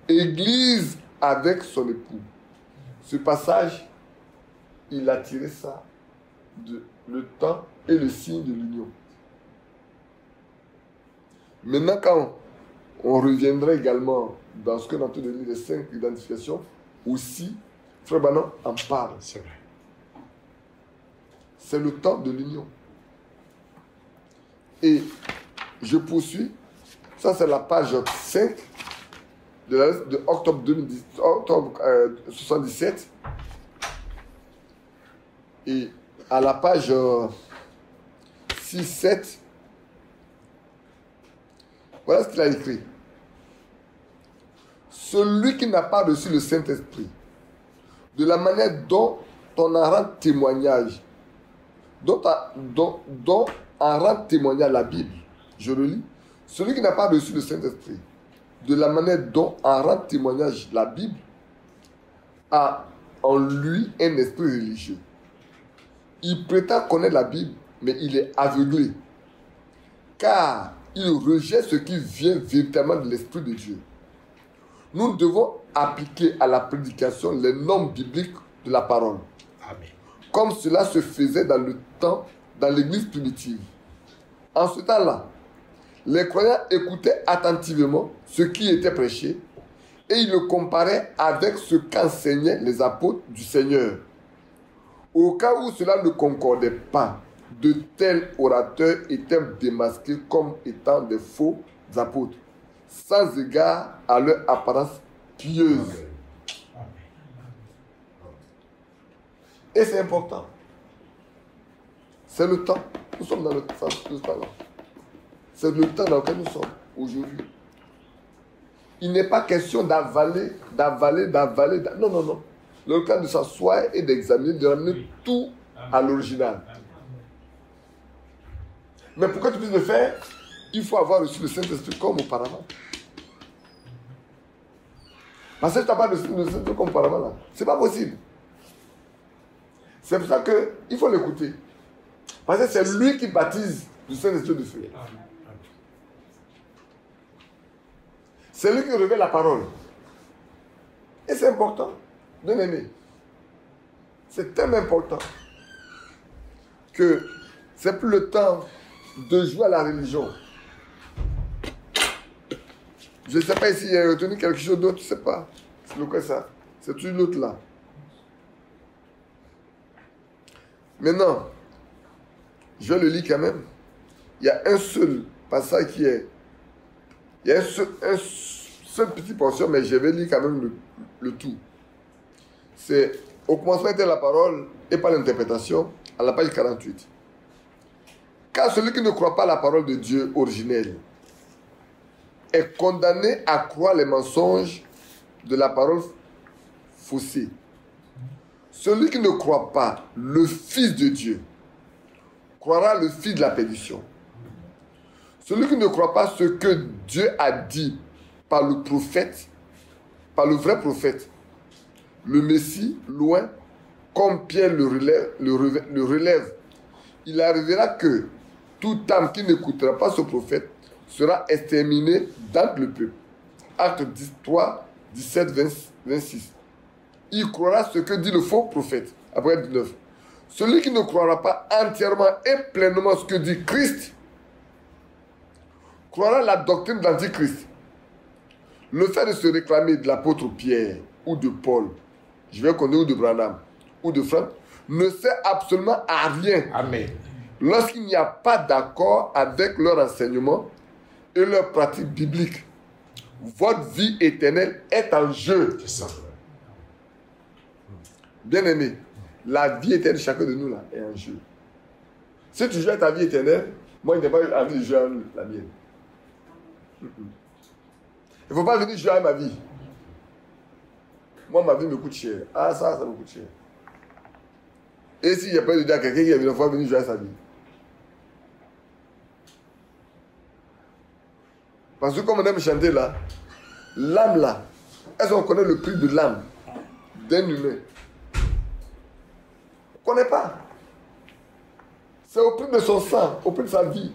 Église avec son époux. Ce passage, il a tiré ça de le temps et le signe de l'union. Maintenant, quand on reviendra également dans ce que nous avons donné les 5 identifications, aussi, Frère Branham en parle. C'est vrai. C'est le temps de l'union. Et je poursuis. Ça, c'est la page 5 de la liste de octobre 77. Et à la page 6-7, voilà ce qu'il a écrit. Celui qui n'a pas reçu le Saint-Esprit, de la manière dont on en rend témoignage, dont en rend témoignage la Bible, je relis, celui qui n'a pas reçu le Saint-Esprit, de la manière dont en rend témoignage la Bible, a en lui un esprit religieux. Il prétend connaître la Bible, mais il est aveuglé, car il rejette ce qui vient véritablement de l'Esprit de Dieu. Nous devons appliquer à la prédication les normes bibliques de la parole. Amen. Comme cela se faisait dans le temps, dans l'Église primitive. En ce temps-là, les croyants écoutaient attentivement ce qui était prêché et ils le comparaient avec ce qu'enseignaient les apôtres du Seigneur. Au cas où cela ne concordait pas, de tels orateurs étaient démasqués comme étant des faux apôtres, sans égard à leur apparence pieuse. Et c'est important. C'est le temps. Nous sommes dans le temps-là. C'est le temps dans lequel nous sommes aujourd'hui. Il n'est pas question d'avaler. Non, non, non. Le temps de s'asseoir et d'examiner, de ramener tout à l'original. Mais pour que tu puisses le faire, il faut avoir reçu le Saint-Esprit comme auparavant. Parce que tu n'as pas reçu le Saint-Esprit comme auparavant, là. Ce n'est pas possible. C'est pour ça qu'il faut l'écouter. Parce que c'est lui qui baptise du Saint-Esprit de feu. C'est lui qui révèle la parole. Et c'est important. Bien aimé. C'est tellement important que c'est plus le temps de jouer à la religion. Je ne sais pas s'il a retenu quelque chose d'autre, je ne sais pas. C'est quoi ça? C'est toujours l'autre là. Maintenant, je vais le lire quand même. Il y a un seul passage qui est... Il y a un seul petit portion, mais je vais lire quand même le tout. C'est au commencement était la parole et pas l'interprétation, à la page 48. Car celui qui ne croit pas à la parole de Dieu originelle est condamné à croire les mensonges de la parole faussée. Celui qui ne croit pas le Fils de Dieu croira le Fils de la perdition. Celui qui ne croit pas ce que Dieu a dit par le prophète, par le vrai prophète, le Messie, loin, comme Pierre le relève, il arrivera que toute âme qui n'écoutera pas ce prophète sera exterminée dans le peuple. Acte 3, 17, 26. Il croira ce que dit le faux prophète. Après 19. Celui qui ne croira pas entièrement et pleinement ce que dit Christ, croira la doctrine de l'Antichrist. Le fait de se réclamer de l'apôtre Pierre ou de Paul, je vais connaître ou de Branham ou de Franck, ne sert absolument à rien. Amen. Lorsqu'il n'y a pas d'accord avec leur enseignement et leur pratique biblique, votre vie éternelle est en jeu. C'est ça. Bien-aimé, la vie éternelle de chacun de nous là est en jeu. Si tu joues à ta vie éternelle, moi je n'ai pas envie de jouer à la mienne. Il ne faut pas venir jouer à ma vie. Moi, ma vie me coûte cher. Ah, ça me coûte cher. Et s'il n'y a pas de dire à quelqu'un qui est venu, il faut venir jouer à sa vie. Parce que comme on aime chanter là, l'âme là, est-ce qu'on connaît le prix de l'âme d'un humain? On ne connaît pas. C'est au prix de son sang, au prix de sa vie,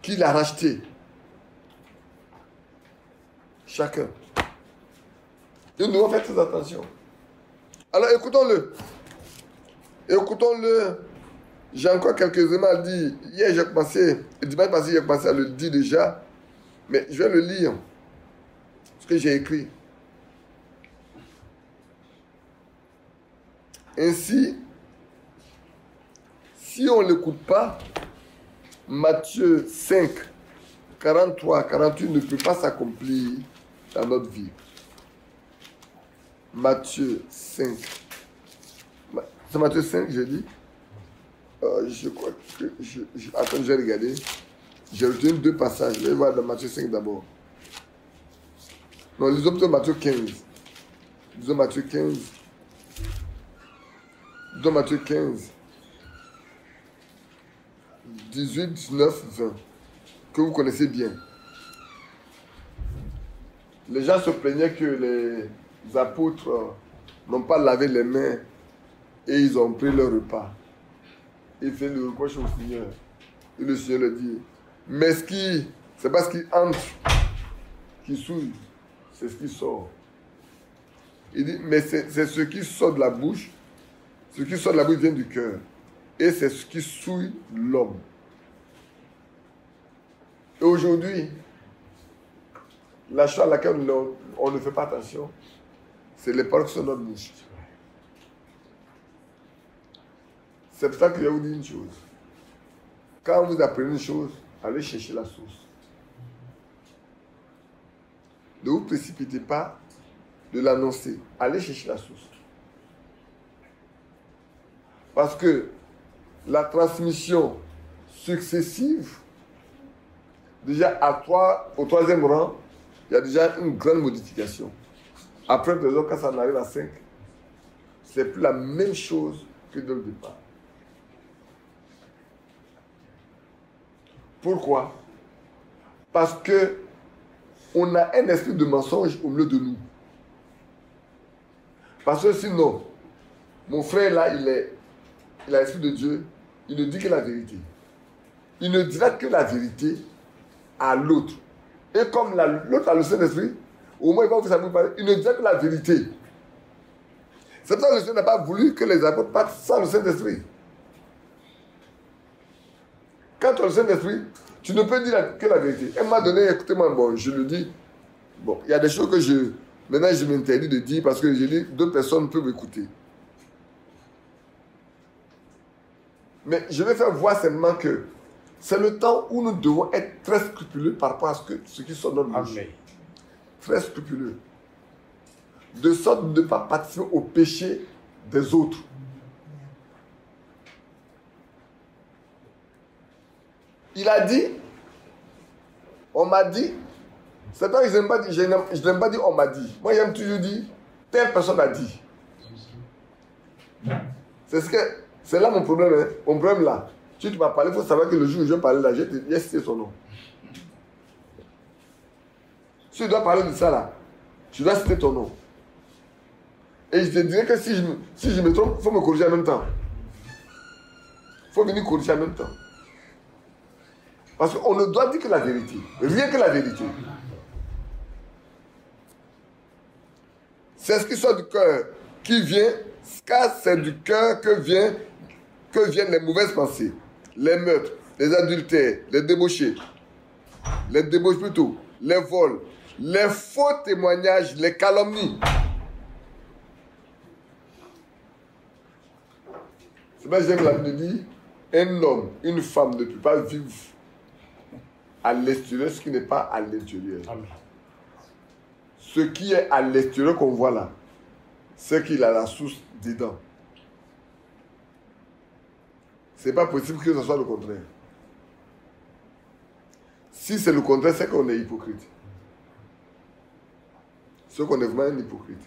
qu'il a racheté. Chacun. Et nous devons faire très attention. Alors écoutons-le. Écoutons-le. J'ai encore quelques éléments à dire. Hier, j'ai commencé, le dimanche passé, j'ai commencé à le dire déjà. Mais je vais le lire. Ce que j'ai écrit. Ainsi, si on ne l'écoute pas, Matthieu 5, 43, 48 ne peut pas s'accomplir dans notre vie. Matthieu 5. C'est Matthieu 5, j'ai dit. Je crois que... Attends, je vais regarder. J'ai retenu deux passages. Je vais voir dans Matthieu 5 d'abord. Non, lisons plutôt Matthieu 15. Lisons Matthieu 15. Lisons Matthieu 15. 18, 19, 20. Que vous connaissez bien. Les gens se plaignaient que les apôtres n'ont pas lavé les mains et ils ont pris leur repas. Ils faisaient le reproche au Seigneur. Et le Seigneur leur dit, mais c'est pas ce qui entre qui souille, c'est ce qui sort. Il dit, mais c'est ce qui sort de la bouche. Ce qui sort de la bouche vient du cœur. Et c'est ce qui souille l'homme. Et aujourd'hui, la chose à laquelle on ne fait pas attention, c'est les paroles qui sont dans notre bouche. C'est pour ça que je vais vous dire une chose. Quand vous apprenez une chose, allez chercher la source. Ne vous précipitez pas de l'annoncer. Allez chercher la source. Parce que la transmission successive, déjà au troisième rang, il y a déjà une grande modification. Après, quand ça arrive à 5, c'est plus la même chose que dans le départ. Pourquoi? Parce que on a un esprit de mensonge au milieu de nous. Parce que sinon, mon frère là, il a l'esprit de Dieu, il ne dit que la vérité. Il ne dira que la vérité à l'autre. Et comme l'autre a le Saint-Esprit, au moins il va vous savoir parler, il ne dira que la vérité. C'est pour ça que le Seigneur n'a pas voulu que les apôtres partent sans le Saint-Esprit. Quand tu as le Saint-Esprit, tu ne peux dire que la vérité. Elle m'a donné, écoutez-moi, bon, je le dis. Bon, il y a des choses que maintenant je m'interdis de dire parce que je dis, d'autres personnes peuvent écouter. Mais je vais faire voir simplement que c'est le temps où nous devons être très scrupuleux par rapport à ce qui sort de notre bouche. Très scrupuleux. De sorte de ne pas participer au péché des autres. Il a dit, on m'a dit, c'est pas que je n'aime pas dire, je n'aime pas dire on m'a dit. Moi j'aime toujours dire, telle personne a dit. C'est là mon problème, hein. Mon problème là. Si tu m'as parlé, il faut savoir que le jour où je vais parler là, j'ai cité son nom. Si tu dois parler de ça là, tu dois citer ton nom. Et je te dirais que si je me trompe, il faut me corriger en même temps. Il faut venir corriger en même temps. Parce qu'on ne doit dire que la vérité. Rien que la vérité. C'est ce qui sort du cœur qui vient, car c'est du cœur que viennent les mauvaises pensées, les meurtres, les adultères, les débauches plutôt, les vols, les faux témoignages, les calomnies. C'est bien que j'aime la Bible dit, un homme, une femme ne peut pas vivre à l'extérieur ce qui n'est pas à l'intérieur. Ce qui est à l'extérieur qu'on voit là, c'est qu'il a la source dedans. Ce n'est pas possible que ce soit le contraire. Si c'est le contraire, c'est qu'on est hypocrite. C'est qu'on est vraiment un hypocrite.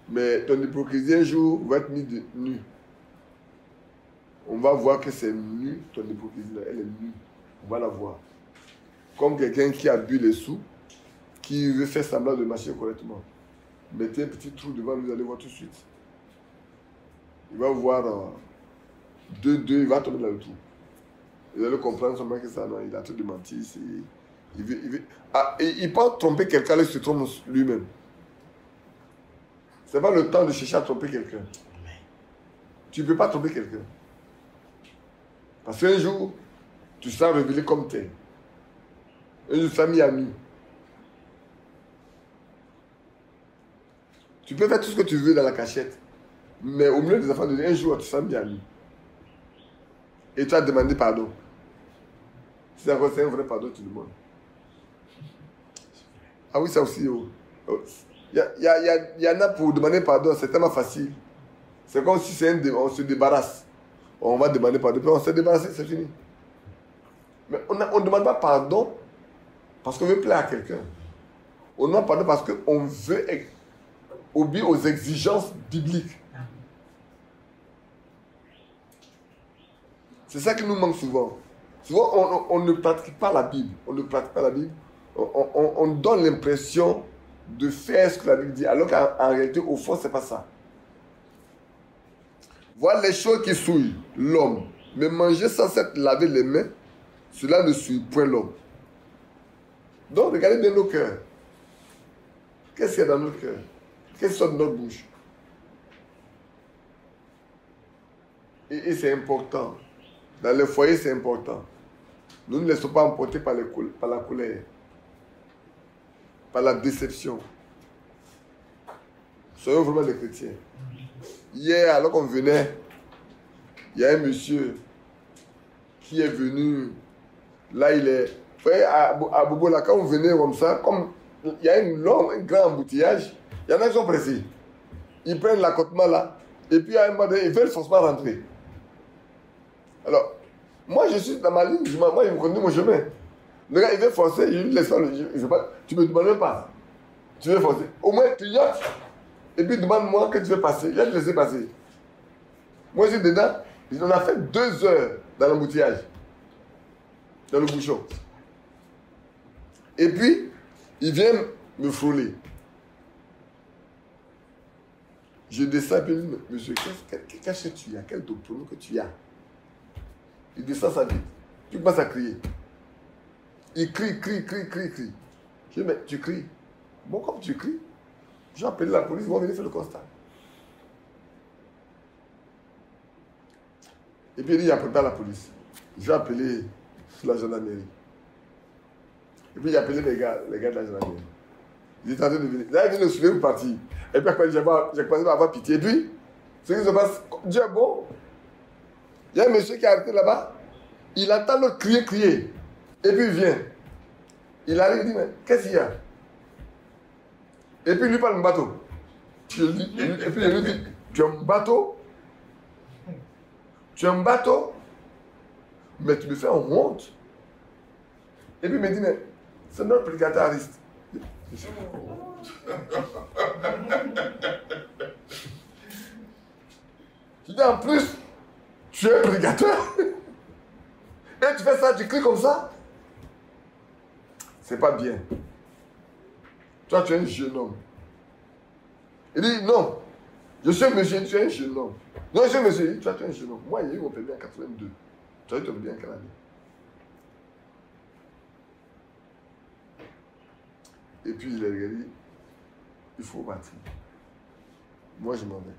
Mais ton hypocrisie un jour va être mise nu. On va voir que c'est nu, ton hypocrisie là, elle est nue. On va la voir. Comme quelqu'un qui a bu les sous, qui veut faire semblant de marcher correctement. Mettez un petit trou devant, vous allez voir tout de suite. Il va voir deux, il va tomber dans le trou. Vous allez comprendre seulement que ça, non, il a tout de mentir. Il peut tromper quelqu'un, il se trompe lui-même. Ce n'est pas le temps de chercher à tromper quelqu'un. Tu ne peux pas tromper quelqu'un. Parce qu'un jour, tu seras révélé comme tel. Un jour, tu seras mis à nu. Tu peux faire tout ce que tu veux dans la cachette. Mais au milieu des enfants de Dieu, un jour, tu seras mis à nu. Et tu as demandé pardon. C'est un vrai pardon, tu demandes. Ah oui, ça aussi. Il y en a pour demander pardon, c'est tellement facile. C'est comme si on se débarrasse. On va demander pardon, puis on s'est débarrassé, c'est fini. Mais on ne demande pas pardon parce qu'on veut plaire à quelqu'un. On demande pardon parce qu'on veut obéir aux exigences bibliques. C'est ça qui nous manque souvent. Souvent, on ne pratique pas la Bible. On ne pratique pas la Bible. On donne l'impression de faire ce que la Bible dit, alors qu'en réalité, au fond, ce n'est pas ça. Voilà les choses qui souillent l'homme. Mais manger sans s'être lavé les mains, cela ne souille point l'homme. Donc, regardez bien nos cœurs. Qu'est-ce qu'il y a dans nos cœurs? Qu'est-ce qui sort de notre bouche? Et c'est important. Dans les foyers, c'est important. Nous ne laissons pas emporter par la colère, par la déception. Soyons vraiment des chrétiens. Hier, alors qu'on venait, il y a un monsieur qui est venu. Là, il est. Vous voyez, à Bobo, là, quand on venait comme ça, comme il y a un grand embouteillage, il y en a qui sont pressés. Ils prennent l'accotement là, et puis à un moment donné, ils veulent forcément rentrer. Alors, moi, je suis dans ma ligne, moi, je me connais mon chemin. Le gars, il veut forcer, il laisse pas, tu me demandes même pas. Tu veux forcer. Au moins, clignote, et puis demande-moi que tu veux passer. Je vais te laisser passer. Moi, je suis dedans, on a fait 2 heures dans l'embouteillage, dans le bouchon. Et puis, il vient me frôler. Je descends, puis il dit, monsieur, qu'est-ce que tu as? Quel docteur que tu as? Il descend sa vie. Tu commences à crier. Il crie. Je dis, mais tu cries. Bon, comme tu cries, j'ai appelé la police, ils vont venir faire le constat. Et puis il dit, il a préparé la police. Je vais appeler la gendarmerie. Et puis j'ai appelé les gars de la gendarmerie. Ils étaient en train de venir. Là, ils viennent de soulever pour partir. Et puis après, j'ai commencé à avoir pitié. Et puis, ce qui se passe, Dieu est bon. Il y a un monsieur qui est arrêté là-bas. Il entend l'autre crier. Et puis il vient. Il arrive, il dit, mais qu'est-ce qu'il y a? Et puis il lui parle de bateau. Et puis il lui dit, tu es un bateau? Tu es un bateau? Mais tu me fais honte. Et puis il me dit, mais c'est notre prédicateur Ariste. Tu dis en plus, tu es un prédicateur. Et tu fais ça, tu cries comme ça. C'est pas bien. Toi, tu es un jeune homme. Il dit, non, je suis un monsieur, tu es un jeune homme. Non, je suis un monsieur, tu es un jeune homme. Moi, j'ai eu mon permis en 82. Tu as eu ton permis en quelle année? Et puis, il a dit, il faut bâtir. Moi, je m'en vais.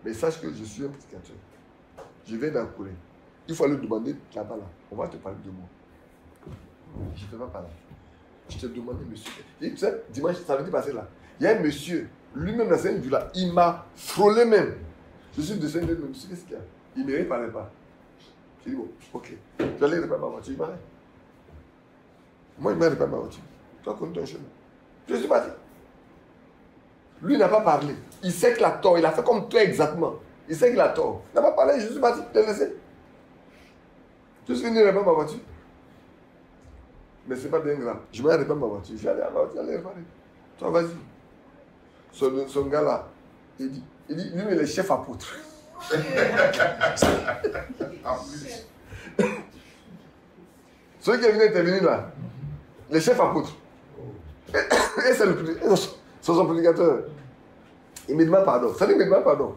Mais sache que je suis un prédicateur. Je viens d'en courir. Il faut aller demander là-bas, là. On va te parler de moi. Je ne fais pas parler. Je te demandais, monsieur. Et tu sais, dimanche, ça veut dire passer là. Il y a un monsieur, lui-même dans cette vue-là, il m'a frôlé même. Je suis descendu de monsieur, qu'est-ce qu'il y a? Il ne me parlait pas. Je dis, bon, ok. Je vais aller réparer ma voiture. Il m'arrête. Moi, il m'a réparé ma voiture. Toi, connais ton chemin. Je suis parti. Lui, il n'a pas parlé. Il sait qu'il a tort. Il a fait comme toi exactement. Il sait qu'il a tort. Il n'a pas parlé. Je suis parti. Je l'ai laissé. Je suis venu réparer ma voiture. Mais ce n'est pas bien grave. Je vais réparer ma voiture. Je vais aller à ma voiture, aller réparer. Toi, vas-y. Son gars là, il dit, lui, il est chef apôtre. Celui qui est venu intervenir là, le chef apôtre. Et c'est son prédicateur. Il me demande pardon. Ça lui me demande pardon.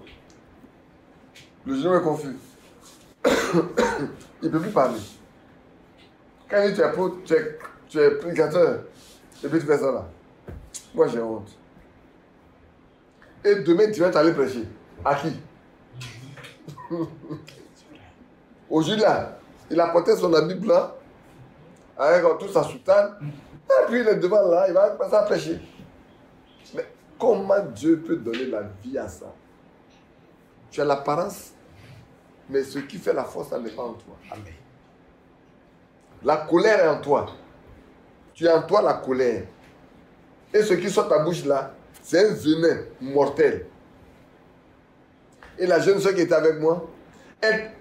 Le jeune est confus. Il ne peut plus parler. Quand il dit tu es apôtre, tu es prédicateur, et puis tu fais ça là. Moi j'ai honte. Et demain tu vas aller prêcher. À qui? Aujourd'hui là, il a porté son habit blanc avec toute sa soutane. Et puis il est devant là, il va passer à prêcher. Mais comment Dieu peut donner la vie à ça? Tu as l'apparence, mais ce qui fait la force, ça n'est pas en toi. Amen. La colère est en toi. Tu as en toi la colère. Et ce qui sort de ta bouche là, c'est un venin mortel. Et la jeune soeur qui était avec moi, elle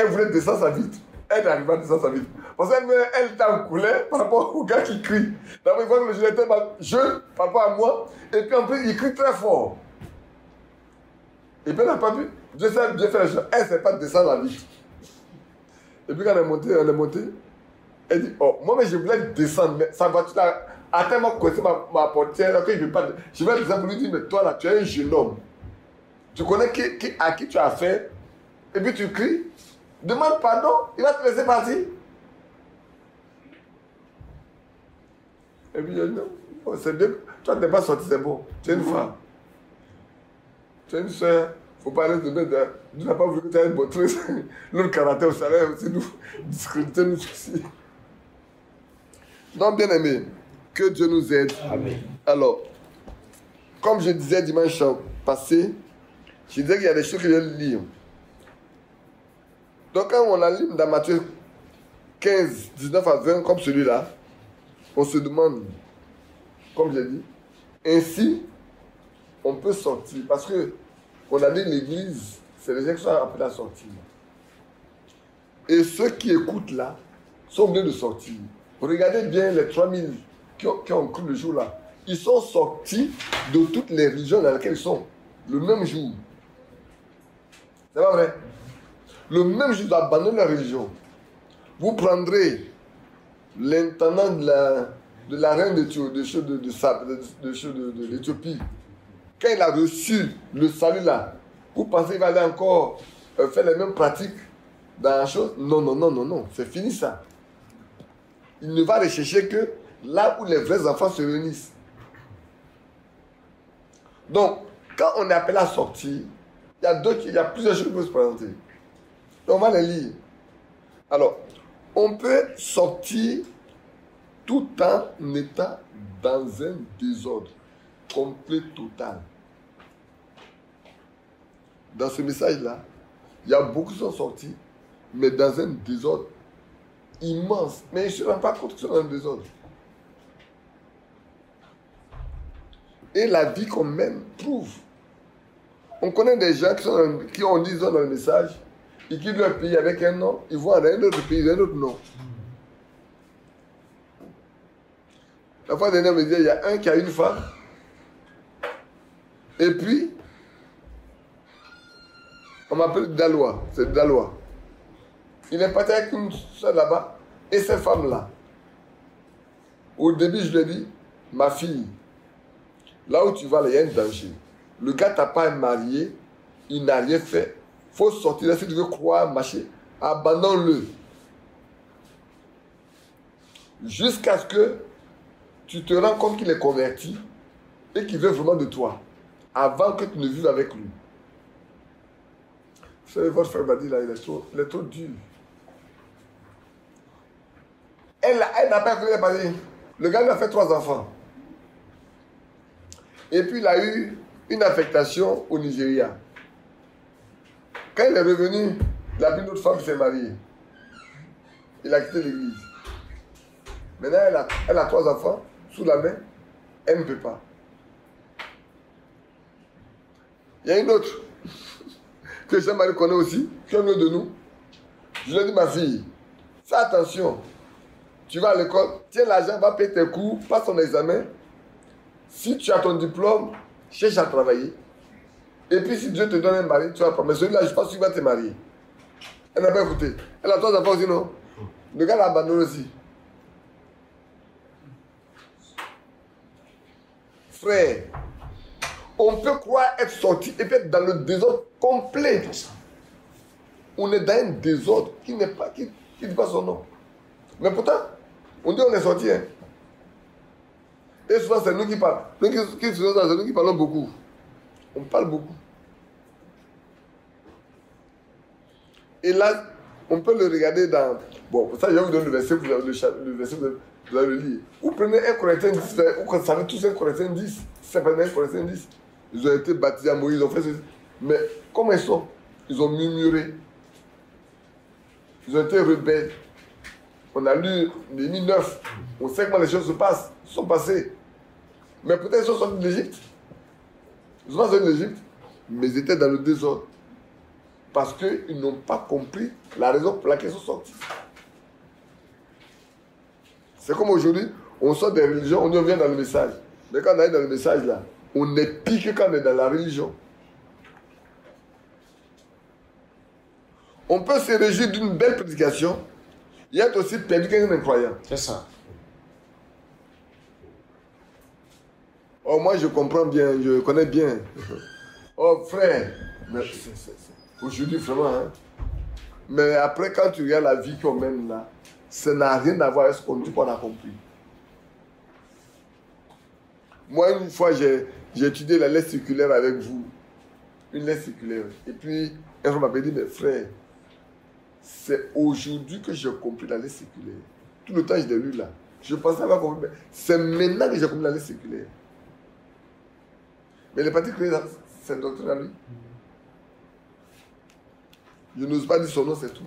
voulait descendre sa vitre. Elle n'arrive pas à descendre sa vitre. Parce qu'elle était en colère par rapport au gars qui crie. D'abord, il voit que le jeune était jeune par rapport à moi. Et puis en plus, il crie très fort. Et puis elle n'a pas pu. Dieu fait la chose. Elle ne sait pas descendre la vitre. Et puis quand elle est montée, elle dit, oh, moi mais je voulais descendre, mais sa voiture a tellement coincé ma portière que je ne peux pas. Je vais descendre pour lui dire, mais toi là, tu es un jeune homme. Tu connais à qui tu as affaire, et puis tu cries, demande pardon, il va te laisser partir. Et puis je dis, non, oh, c'est bien, toi tu n'es pas sorti, c'est bon, tu es une femme. Tu es une soeur, il ne faut pas aller de mettre, tu n'as pas voulu que tu aies montré l'autre caractère au salaire aussi, nous discréditer nous aussi. Donc, bien aimé, que Dieu nous aide. Amen. Alors, comme je disais dimanche passé, je disais qu'il y a des choses que je vais lire. Donc, quand on a lu dans Matthieu 15, 19 à 20, comme celui-là, on se demande, comme j'ai dit, ainsi, on peut sortir. Parce que, on a dit l'église, c'est les gens qui sont appelés à sortir. Et ceux qui écoutent là, sont obligés de sortir. Regardez bien les 3000 qui ont cru le jour-là. Ils sont sortis de toutes les religions dans lesquelles ils sont. Le même jour. C'est pas vrai? Le même jour, ils abandonnent la religion. Vous prendrez l'intendant de la reine d'Éthiopie. Quand il a reçu le salut là, vous pensez qu'il va aller encore faire les mêmes pratiques dans la chose? Non, non, non, non, non. C'est fini ça. Il ne va rechercher que là où les vrais enfants se réunissent. Donc, quand on est appelé à sortir, il y a plusieurs choses qui peuvent se présenter. Donc, on va les lire. Alors, on peut sortir tout en étant dans un désordre complet, total. Dans ce message-là, il y a beaucoup qui sont sortis, mais dans un désordre immense. Mais ils ne se rendent pas compte qu'ils sont dans un désordre. Et la vie qu'on mène prouve. On connaît des gens qui ont dit dans le message, ils quittent leur pays avec un nom, ils vont dans un autre pays, un autre nom. La fois dernière, on me disait, il y a un qui a une femme, et puis, on m'appelle Dalois, c'est Dalois. Il est parti avec une soeur là-bas, et cette femme-là. Au début, je lui ai dit, ma fille, là où tu vas, il y a un danger. Le gars t'a pas marié, il n'a rien fait. Il faut sortir là, si tu veux croire, marcher, abandonne-le. Jusqu'à ce que tu te rends compte qu'il est converti et qu'il veut vraiment de toi, avant que tu ne vives avec lui. Vous savez, votre frère m'a dit là, il est trop dur. Elle n'a pas cru parler. Le gars lui a fait 3 enfants. Et puis il a eu une affectation au Nigeria. Quand il est revenu, il a vu une autre femme qui s'est mariée. Il a quitté l'église. Maintenant, elle a 3 enfants sous la main. Elle ne peut pas. Il y a une autre que Jean-Marie connaît aussi, qui est mieux de nous. Je lui ai dit, ma fille, fais attention. Tu vas à l'école, tiens l'argent, va payer tes cours, passe ton examen. Si tu as ton diplôme, cherche à travailler. Et puis si Dieu te donne un mari, tu vas prendre. Mais celui-là, je pense qu'il va te marier. Elle n'a pas écouté. Elle a 3 enfants aussi, non? Le gars l'a abandonné aussi. Frère, on peut croire être sorti et puis être dans le désordre complet. On est dans un désordre qui n'est pas, qui dit pas son nom. Mais pourtant, on dit on est sorti. Hein. Et souvent, c'est nous qui parlons. C'est nous qui parlons beaucoup. On parle beaucoup. Et là, on peut le regarder dans... Bon, pour ça, je vais vous donner le verset, le verset vous allez le lire. Vous prenez 1 Corinthiens 10, vous savez tous 1 Corinthiens 10. C'est pas 1 Corinthiens 10. Ils ont été baptisés à Moïse, ils ont fait ceci. Mais comment ils sont? Ils ont murmuré. Ils ont été rebelles. On a lu Néhémie 9. On sait comment les choses se passent. Ils sont passés. Mais peut-être ils sont sortis d'Égypte. Ils sont sortis d'Égypte. Mais ils étaient dans le désordre. Parce qu'ils n'ont pas compris la raison pour laquelle ils sont sortis. C'est comme aujourd'hui, on sort des religions, on vient dans le message. Mais quand on est dans le message là, on est pire que quand on est dans la religion. On peut se réjouir d'une belle prédication et être aussi perdu qu'un incroyant. C'est ça. Oh, moi je comprends bien, je connais bien. Oh frère, aujourd'hui vraiment, hein. Mais après quand tu regardes la vie qu'on mène là, ça n'a rien à voir avec ce qu'on dit qu'on a compris. Moi une fois j'ai étudié la lettre circulaire avec vous. Une lettre circulaire. Et puis un jour m'a dit, mais frère, c'est aujourd'hui que j'ai compris la lettre circulaire. Tout le temps je l'ai lu là. Je pensais avoir compris, mais c'est maintenant que j'ai compris la lettre circulaire. Mais il est parti créer cette doctrine à lui. Je n'ose pas dire son nom, c'est tout.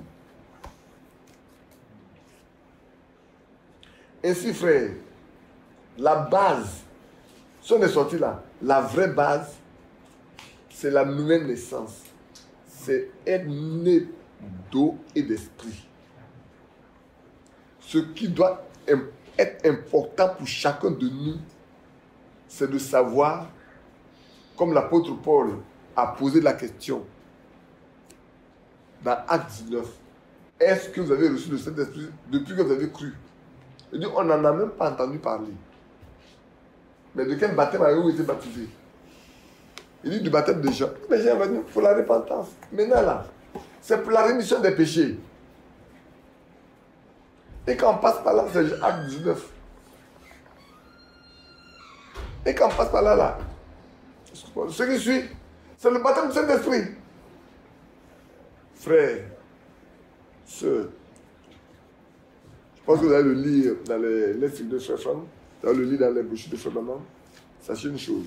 Ainsi, frère, la base, si on est sorti là, la vraie base, c'est la nouvelle naissance. C'est être né d'eau et d'esprit. Ce qui doit être important pour chacun de nous, c'est de savoir, comme l'apôtre Paul a posé la question dans Acte 19, est-ce que vous avez reçu le Saint-Esprit depuis que vous avez cru? Il dit, on n'en a même pas entendu parler. Mais de quel baptême avez-vous été baptisé? Il dit du baptême de Jean. Mais Jean va dire pour la repentance. Maintenant là, c'est pour la rémission des péchés. Et quand on passe par là, c'est Acte 19. Et quand on passe par là, ce qui suit, c'est le baptême du Saint-Esprit. Frères, sœurs, pense que vous allez le lire dans les lettres de Frère Franck, vous allez le lire dans les brochures de Frère Maman. Sachez une chose.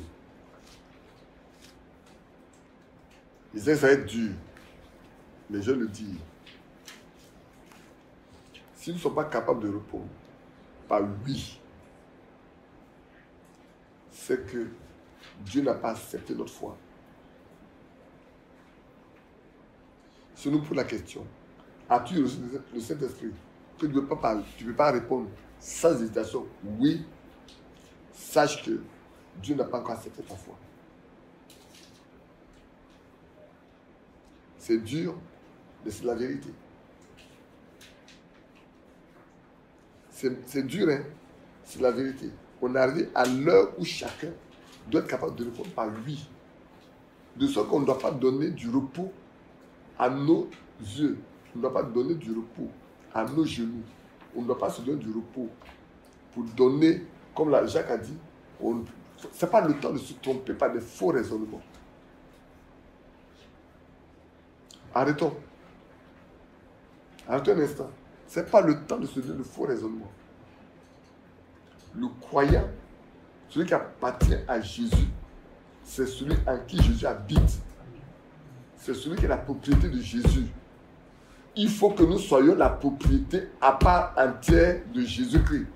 Il sait que ça va être dur. Mais je le dis. Si nous ne sommes pas capables de répondre par oui, c'est que Dieu n'a pas accepté notre foi. Si nous posons la question, as-tu reçu le Saint-Esprit? Que tu ne peux pas répondre sans hésitation. Oui, sache que Dieu n'a pas encore accepté ta foi. C'est dur, mais c'est la vérité. C'est dur, hein? C'est la vérité. On est arrivé à l'heure où chacun doit être capable de répondre par oui. De sorte qu'on ne doit pas donner du repos à nos yeux. On ne doit pas donner du repos à nos genoux. On ne doit pas se donner du repos pour donner, comme Jacques a dit, ce n'est pas le temps de se tromper par des faux raisonnements. Arrêtons. Arrêtons un instant. Ce n'est pas le temps de se donner de faux raisonnements. Le croyant, celui qui appartient à Jésus, c'est celui en qui Jésus habite. C'est celui qui est la propriété de Jésus. Il faut que nous soyons la propriété à part entière de Jésus-Christ.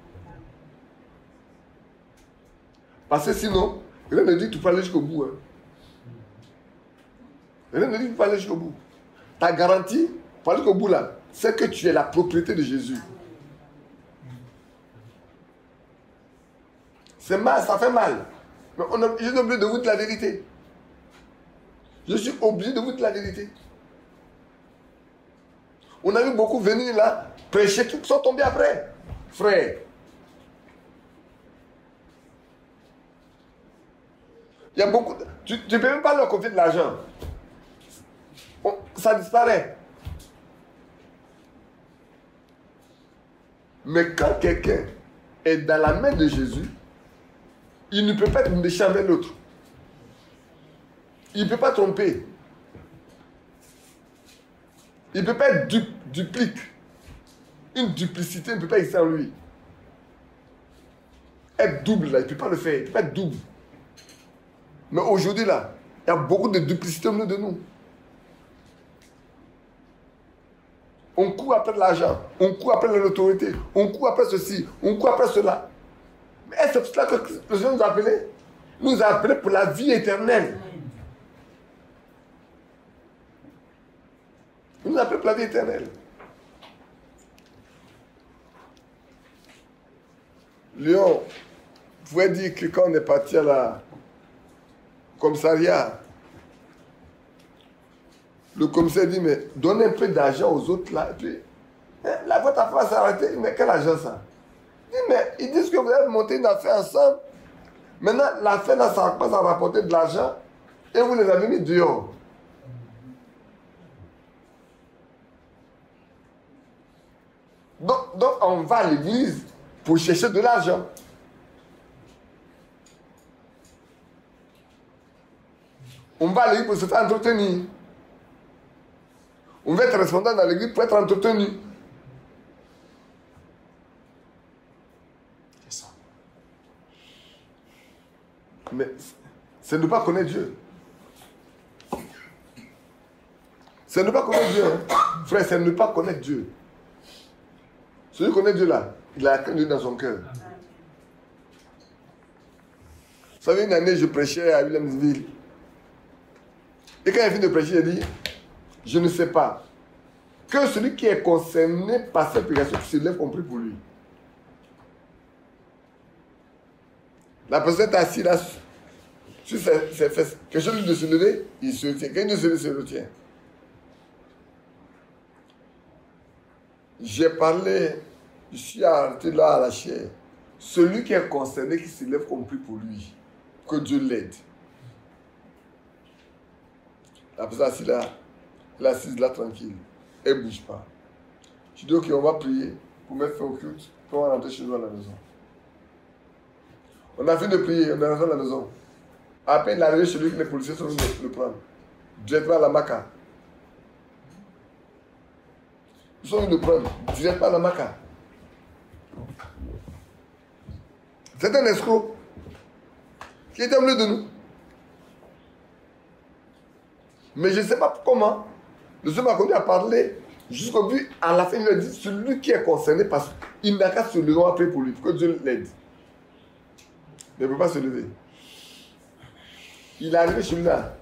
Parce que sinon, rien ne dit que tu peux aller jusqu'au bout. Hein. Rien ne dit que tu peux aller jusqu'au bout. Ta garantie, pour aller jusqu'au bout là, c'est que tu es la propriété de Jésus. C'est mal, ça fait mal. Mais je suis obligé de vous dire la vérité. Je suis obligé de vous dire la vérité. On a vu beaucoup venir là, prêcher, qui sont tombés après. Frère. Il y a beaucoup. Tu ne peux même pas leur confier de l'argent. Ça disparaît. Mais quand quelqu'un est dans la main de Jésus, il ne peut pas être méchant avec l'autre. Il ne peut pas tromper. Il ne peut pas être duplique. Une duplicité ne peut pas exister en lui. Être double, là, il ne peut pas le faire. Il ne peut pas être double. Mais aujourd'hui, là, il y a beaucoup de duplicité au milieu de nous. On court après l'argent, on court après l'autorité, on court après ceci, on court après cela. Mais est-ce que c'est cela que le Seigneur nous a appelés? Il nous a appelés pour la vie éternelle. Il nous a appelés pour la vie éternelle. Léon pouvait dire que quand on est parti à la commissariat, le commissaire dit, mais donnez un peu d'argent aux autres là. Et puis, la votre affaire s'est arrêtée. Mais quel argent ça? Il dit, mais ils disent que vous avez monté une affaire ensemble. Maintenant, l'affaire là, ça commence à rapporter de l'argent. Et vous les avez mis dehors. Donc on va à l'église pour chercher de l'argent. On va à l'église pour se faire entretenir. On veut être responsable dans l'église pour être entretenu. C'est ça. Mais c'est ne pas connaître Dieu. C'est ne pas connaître Dieu. Hein. Frère, c'est ne pas connaître Dieu. Celui qui connaît Dieu là, il a la crainte de Dieu dans son cœur. Vous savez, une année, je prêchais à Williamsville. Et quand il finit de prêcher, il dit, je ne sais pas. Que celui qui est concerné par cette prédication se lève compris pour lui. La personne est assise là, sur ses fesses. Quelque chose de se lever, il se retient. Quelqu'un de se lever, il se retient. J'ai parlé, je suis arrêté là à la chair. Celui qui est concerné, qui se lève compris pour lui. Que Dieu l'aide. La personne assise là, elle est assise là tranquille. Elle ne bouge pas. Je dis, ok, on va prier pour mettre fin au culte, puis on va rentrer chez nous à la maison. On a fini de prier, on est rentré à la maison. Après, il est arrivé chez lui que les policiers sont venus le prendre. Directement à la Maca. Ils sont venus le prendre, directement à la Maca. C'est un escroc qui était au milieu de nous. Mais je ne sais pas comment. Le Seigneur m'a continué à parler jusqu'au but. À la fin, il a dit, celui qui est concerné, parce qu'il n'a qu'à se lever après pour lui, pour que Dieu l'aide. Mais il ne peut pas se lever. Il est arrivé chez lui là.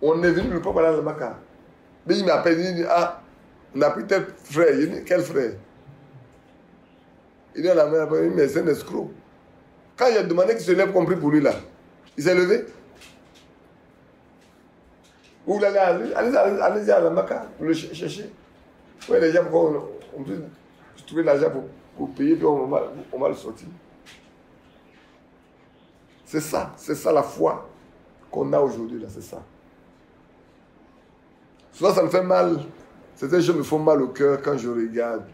On est venu le propre à la Maka. Mais il m'appelle, il dit, ah, on a pris tel frère. Il dit, quel frère? Il dit à la main, mais c'est un escroc. Quand il a demandé qu'il se lève compris pour lui là, il s'est levé. Vous voulez aller, allez à la Maka pour le chercher. Oui, les gens, on peut trouver l'argent pour payer, puis on va le sortir. C'est ça la foi qu'on a aujourd'hui là, c'est ça. Souvent ça me fait mal, certains gens me font mal au cœur quand je regarde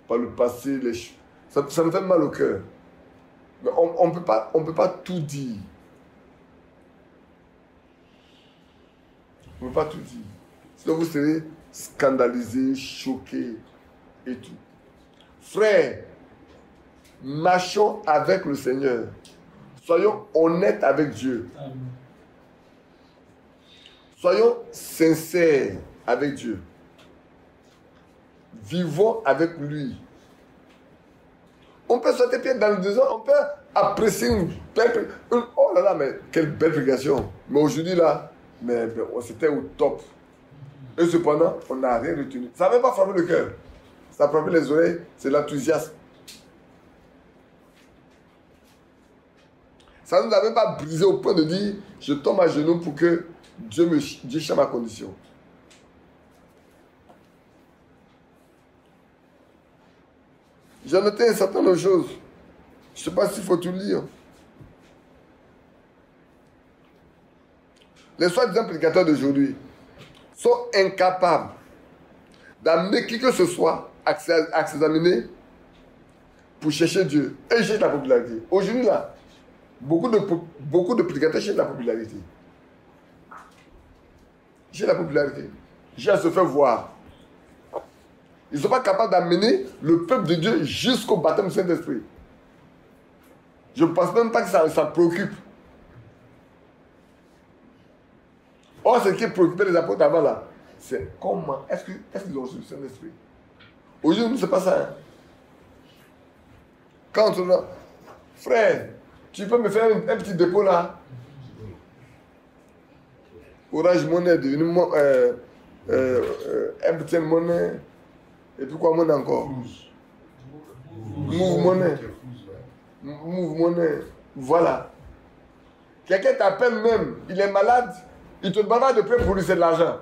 par le passé, ça me fait mal au cœur. Mais on ne peut pas tout dire. On ne peut pas tout dire. Sinon vous serez scandalisés, choqués et tout. Frères, marchons avec le Seigneur. Soyons honnêtes avec Dieu. Soyons sincères avec Dieu. Vivons avec lui. On peut sauter pied dans le désert, on peut apprécier une belle... Oh là là, mais quelle belle prédication. Mais aujourd'hui là, mais c'était au top. Et cependant, on n'a rien retenu. Ça n'a même pas frappé le cœur. Ça a frappé les oreilles, c'est l'enthousiasme. Ça ne nous a même pas brisé au point de dire, je tombe à genoux pour que Dieu change ma condition. J'ai noté un certain nombre de choses. Je ne sais pas s'il faut tout lire. Les soi-disant prédicateurs d'aujourd'hui sont incapables d'amener qui que ce soit à s'examiner pour chercher Dieu et chercher la popularité. Aujourd'hui, là, beaucoup de prédicateurs cherchent la popularité. Cherchent la popularité. Cherchent à se faire voir. Ils ne sont pas capables d'amener le peuple de Dieu jusqu'au baptême du Saint-Esprit. Je ne pense même pas que ça préoccupe. Or, ce qui préoccupait les apôtres avant là, c'est comment est-ce qu'ils ont reçu le Saint-Esprit. Aujourd'hui, ce n'est pas ça. Hein. Quand on a, frère, tu peux me faire un petit dépôt là. Orange Money est devenu MTN Money. Et puis quoi monnaie encore? Move Money. Move Money. Voilà. Quelqu'un t'appelle même, il est malade, il te demande de prier pour lui, c'est de l'argent.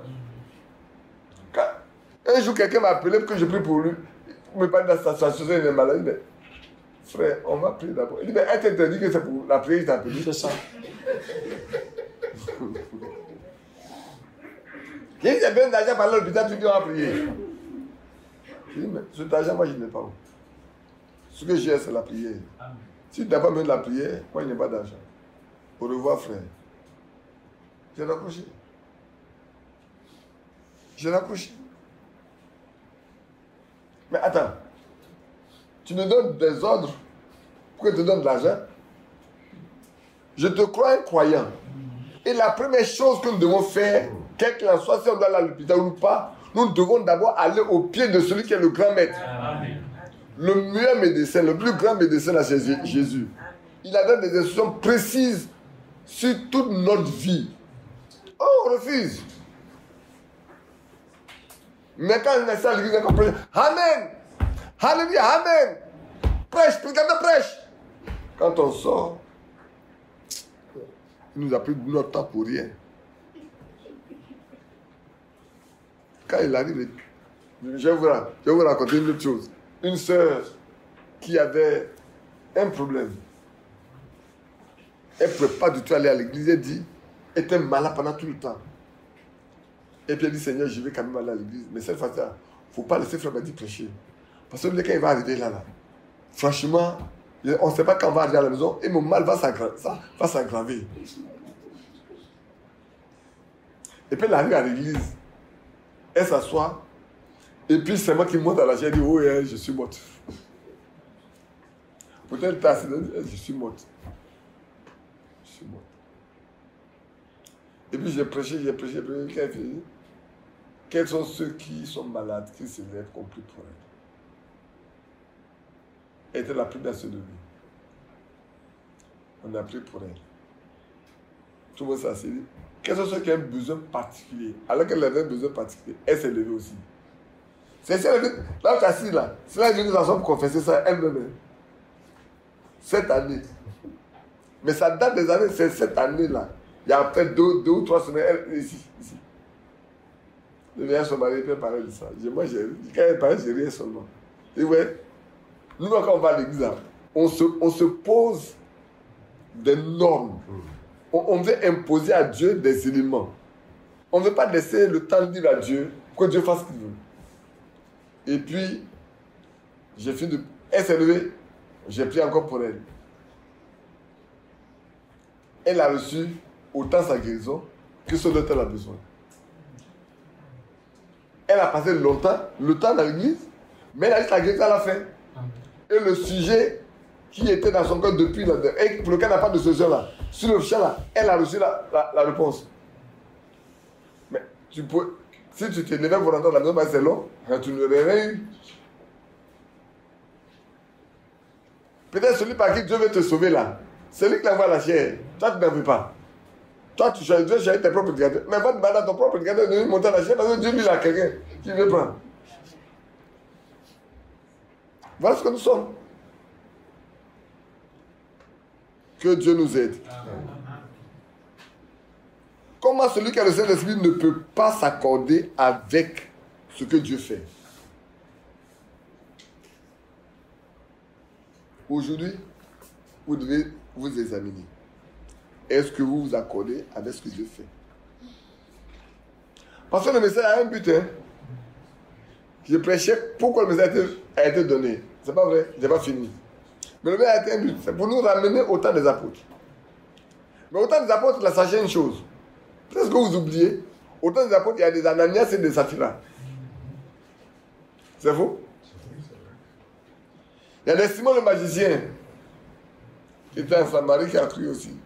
Un jour, quelqu'un m'a appelé pour que je prie pour lui. Il me parle de sa situation, il est malade. Il dit, frère, on va prier d'abord. Il dit, mais elle t'a dit que c'est pour la prière, il t'a appelé. C'est ça. Il dit, j'ai besoin d'argent par l'hôpital, tu dis, on va prier. Je dis, mais cet argent, moi, je n'ai pas. Ce que j'ai, c'est la prière. Si tu n'as pas besoin de la prière, moi, je n'ai pas d'argent. Au revoir, frère. J'ai raccroché. J'ai raccroché. Mais attends, tu me donnes des ordres pour que je te donne de l'argent. Je te crois un croyant. Et la première chose que nous devons faire, quel qu'il en soit, si on doit aller à l'hôpital ou pas, nous devons d'abord aller au pied de celui qui est le grand maître. Amen. Le meilleur médecin, le plus grand médecin, c'est Jésus. Il a donné des instructions précises sur toute notre vie. Oh, on refuse. Mais quand on est à l'église, on prêche. Amen. Alléluia, Amen. Prêche, prédicateur, prêche. Quand on sort, il nous a pris notre temps pour rien. Quand il arrive, je vais vous raconter une autre chose. Une sœur qui avait un problème. Elle ne pouvait pas du tout aller à l'église. Elle dit, elle était malade pendant tout le temps. Et puis elle dit, Seigneur, je vais quand même aller à l'église. Mais cette fois-ci, il ne faut pas laisser Frère Badi prêcher. Parce que quand il va arriver là, franchement, on ne sait pas quand on va arriver à la maison et mon mal va s'aggraver. Et puis elle arrive à l'église. Elle s'assoit. Et puis c'est moi qui monte à la chaise et dit, oh yeah, je suis morte. Peut-être t'as accident, je suis morte. Je suis morte. Et puis j'ai prêché, quels sont ceux qui sont malades, qui se lèvent compris pour elle? Elle était la première à se lever. On a prié pour elle. Tout le monde s'est assis. Quels sont ceux qui ont un besoin particulier? Alors qu'elle avait un besoin particulier, elle s'est levée aussi. C'est ça, là où tu es assis là, c'est là que nous ensemble pour confesser ça elle-même. Cette année. Mais ça date des années, c'est cette année-là. Il y a peut-être deux ou trois semaines, elle, ici. Le vieillard son mari peut parler de ça. Moi, quand elle parle, j'ai rien seulement. Et ouais, nous, quand on va à l'église, on se pose des normes. On veut imposer à Dieu des éléments. On ne veut pas laisser le temps de dire à Dieu que Dieu fasse ce qu'il veut. Et puis, j'ai fini de... Elle s'est levée, j'ai prié encore pour elle. Elle a reçu autant sa guérison que ce dont elle a besoin. Elle a passé longtemps, le temps dans l'église, mais elle a eu sa guérison à la fin. Et le sujet qui était dans son cœur depuis, et pour lequel elle n'a pas de solution là, sur le champ là, elle a reçu la réponse. Mais tu peux, si tu t'es levé pour rentrer dans la maison, ben c'est long, tu n'aurais rien eu. Peut-être celui par qui Dieu veut te sauver là, c'est lui qui envoie la chair. Toi, tu n'en veux pas. Toi, tu dois choisir tes propres éducateurs. Mais va demander à ton propre éducateur de lui monter la chair parce que Dieu lui a quelqu'un qui veut prendre. Voilà ce que nous sommes. Que Dieu nous aide. Comment celui qui a le Saint-Esprit ne peut pas s'accorder avec ce que Dieu fait? Aujourd'hui, vous devez vous examiner. Est-ce que vous vous accordez avec ce que Dieu fait? Parce que le message a un but. Hein? Je prêchais pourquoi le message a été donné. C'est pas vrai, je n'ai pas fini. Mais le message a été un but. C'est pour nous ramener au temps des apôtres. Mais au temps des apôtres, là, sachez une chose. Peut-être que vous oubliez. Au temps des apôtres, il y a des Ananias et des Saphira. C'est faux? Il y a des Simon le magicien, qui était un Samari qui a cru aussi.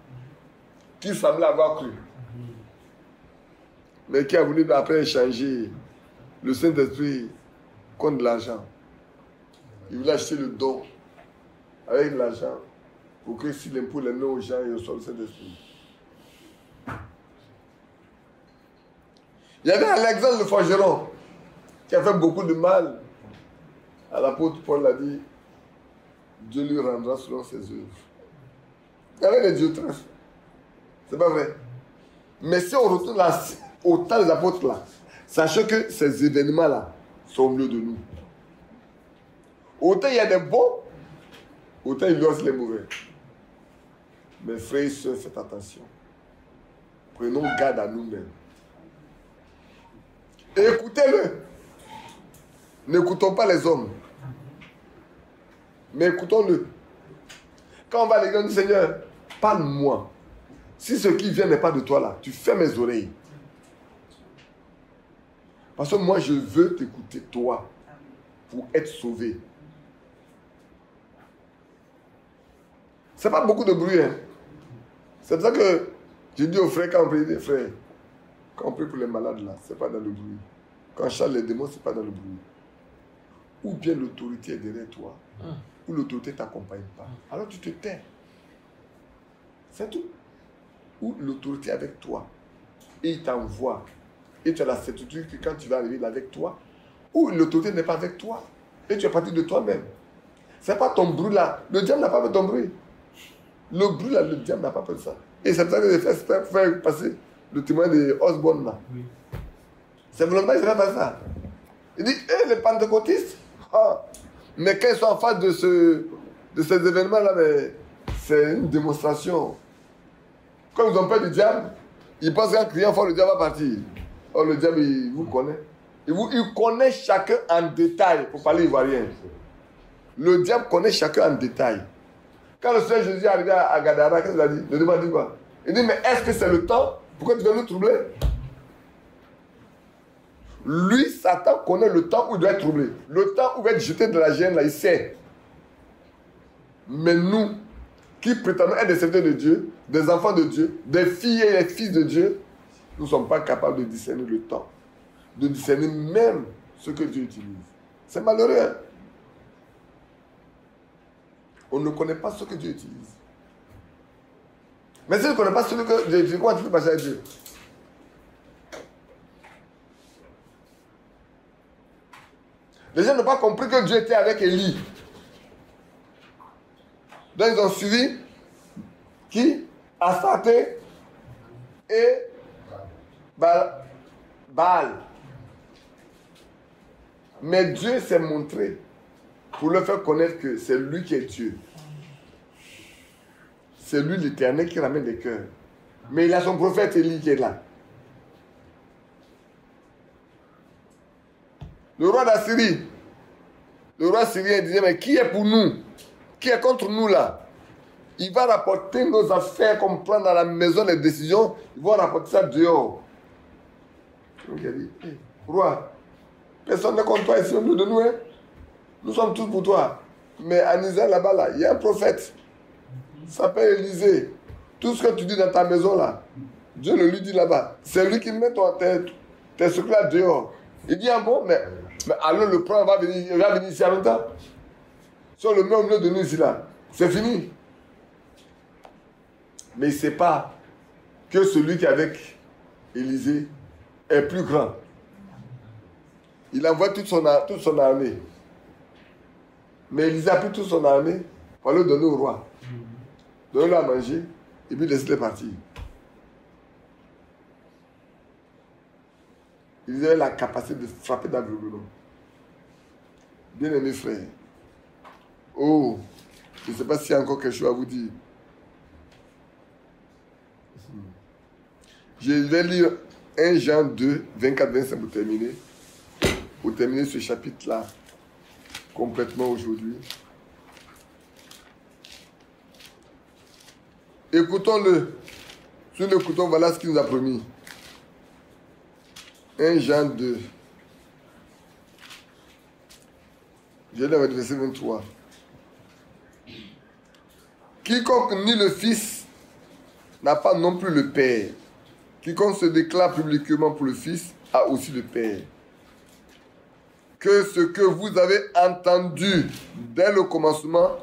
Qui semblait avoir cru. Mais qui a voulu après échanger le Saint-Esprit contre de l'argent. Il voulait acheter le don avec de l'argent pour que s'il impose les noms aux gens, il reçoit le Saint-Esprit. Il y avait Alexandre le forgeron qui a fait beaucoup de mal à l'apôtre Paul, a dit Dieu lui rendra selon ses œuvres. Il y avait des dieux trèfles. C'est pas vrai. Mais si on retourne là, au temps des apôtres là, sachez que ces événements là sont au milieu de nous. Autant il y a des bons, autant il y a aussi les mauvais. Mes frères et sœurs, faites attention. Prenons garde à nous-mêmes. Et écoutez-le. N'écoutons pas les hommes. Mais écoutons-le. Quand on va à l'église, on dit Seigneur, parle-moi. Si ce qui vient n'est pas de toi là, tu fermes mes oreilles. Parce que moi, je veux t'écouter, toi, pour être sauvé. C'est pas beaucoup de bruit. Hein. C'est pour ça que je dis aux frères, quand on prie des frères, quand on prie pour les malades là, c'est pas dans le bruit. Quand on chasse les démons, c'est pas dans le bruit. Ou bien l'autorité est derrière toi, ou l'autorité ne t'accompagne pas. Alors tu te tais. C'est tout. Ou l'autorité est avec toi, et il t'envoie. Et tu as la certitude que quand tu vas arriver là avec toi, ou l'autorité n'est pas avec toi, et tu es parti de toi-même. Ce n'est pas ton bruit là. Le diable n'a pas fait ton bruit. Le bruit là, le diable n'a pas fait ça. Et c'est pour ça que j'ai fait faire passer le témoin de Osborne là. Oui. C'est volontaire, il ne fait pas ça. Il dit, les pentecôtistes, mais quand ils sont en face de ces événements là, c'est une démonstration. Comme ils ont peur du diable, ils pensent qu'en criant fort, le diable va partir. Or, le diable, il vous connaît. Il connaît chacun en détail, pour parler ivoirien. Le diable connaît chacun en détail. Quand le Seigneur Jésus est arrivé à Gadara, qu'est-ce qu'il a dit? Le diable a dit quoi? Il dit, mais est-ce que c'est le temps? Pourquoi tu veux nous troubler? Lui, Satan, connaît le temps où il doit être troublé. Le temps où il va être jeté de la gêne, là, il sait. Mais nous, qui prétendons être des serviteurs de Dieu, des enfants de Dieu, des filles et des fils de Dieu, nous ne sommes pas capables de discerner le temps, de discerner même ce que Dieu utilise. C'est malheureux, hein? On ne connaît pas ce que Dieu utilise. Mais si tu ne connais pas ce que Dieu utilise, comment tu peux passer à Dieu? Les gens n'ont pas compris que Dieu était avec Élie. Donc ils ont suivi qui? Astarté et Baal. Mais Dieu s'est montré pour leur faire connaître que c'est lui qui est Dieu. C'est lui l'Éternel qui ramène les cœurs. Mais il a son prophète Élie qui est là. Le roi d'Assyrie, le roi syrien disait, mais qui est pour nous? Qui est contre nous là? Il va rapporter nos affaires qu'on prend dans la maison, les décisions, il va rapporter ça dehors. Donc il a dit, hey, roi, personne n'est contre toi ici au milieu de nous. Hein? Nous sommes tous pour toi. Mais en Israël là-bas, là, il y a un prophète. Ça s'appelle Élisée. Tout ce que tu dis dans ta maison là, Dieu le lui dit là-bas. C'est lui qui met tes secrets dehors. Il dit, ah bon, mais alors le prend, il va venir ici en même temps. Si on le met au milieu de nous ici là, c'est fini. Mais il ne sait pas que celui qui est avec Élisée est plus grand. Il envoie toute son armée. Mais Élisée a pris toute son armée pour le donner au roi. Donner-le à manger et puis laisser-le partir. Élisée avait la capacité de frapper d'aveuglement. Bien-aimés frères, oh, je ne sais pas s'il y a encore quelque chose à vous dire. Je vais lire 1 Jean 2, 24-25 pour terminer. Pour terminer ce chapitre-là complètement aujourd'hui. Écoutons-le. Si nous l'écoutons, voilà ce qu'il nous a promis. 1 Jean 2. Je lis avec le verset 23. Quiconque nie le Fils n'a pas non plus le Père. Quiconque se déclare publiquement pour le Fils a aussi le Père. Que ce que vous avez entendu dès le commencement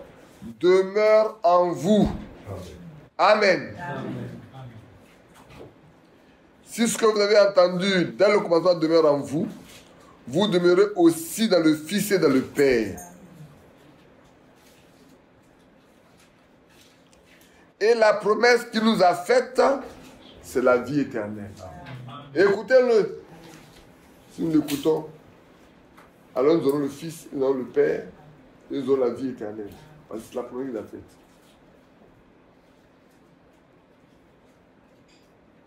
demeure en vous. Amen. Amen. Si ce que vous avez entendu dès le commencement demeure en vous, vous demeurez aussi dans le Fils et dans le Père. Et la promesse qu'il nous a faite, c'est la vie éternelle. Écoutez-le. Si nous l'écoutons, alors nous aurons le Fils, nous aurons le Père, et nous aurons la vie éternelle. Parce que c'est la promesse qu'il a faite.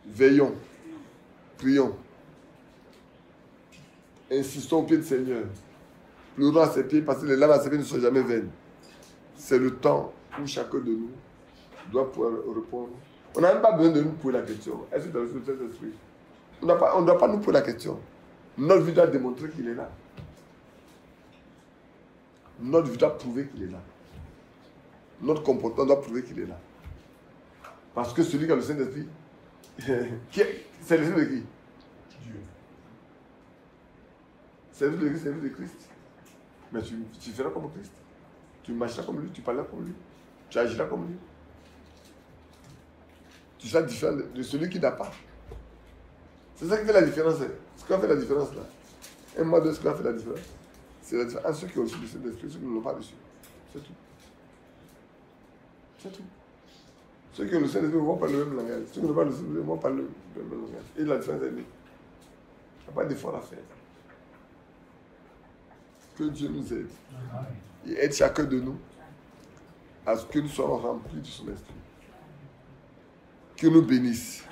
Veillons, prions, insistons au pied du Seigneur, pleurons à ses pieds parce que les larmes à ses pieds ne sont jamais vaines. C'est le temps où chacun de nous doit pouvoir répondre. On n'a même pas besoin de nous poser la question. Est-ce que tu as reçu le Saint-Esprit? On ne doit pas nous poser la question. Notre vie doit démontrer qu'il est là. Notre vie doit prouver qu'il est là. Notre comportement doit prouver qu'il est là. Parce que celui qui a le Saint-Esprit, c'est l'esprit de qui? Dieu. C'est l'esprit de Christ. Mais tu feras comme Christ. Tu marcheras comme lui, tu parleras comme lui, tu agiras comme lui. Tu seras différent de celui qui n'a pas. C'est ça qui fait la différence. Ce qui a fait la différence là. Un mois de ce qui a fait la différence. C'est la différence entre ceux qui ont reçu le Saint-Esprit et ceux qui ne l'ont pas reçu. C'est tout. C'est tout. Ceux qui ont le Saint-Esprit vont parler le même langage. Ceux qui n'ont pas le Saint-Esprit vont parler le même langage. Et la différence est née. Il n'y a pas d'effort à faire. Que Dieu nous aide. Et aide chacun de nous à ce que nous soyons remplis de son esprit. Que nous bénisse.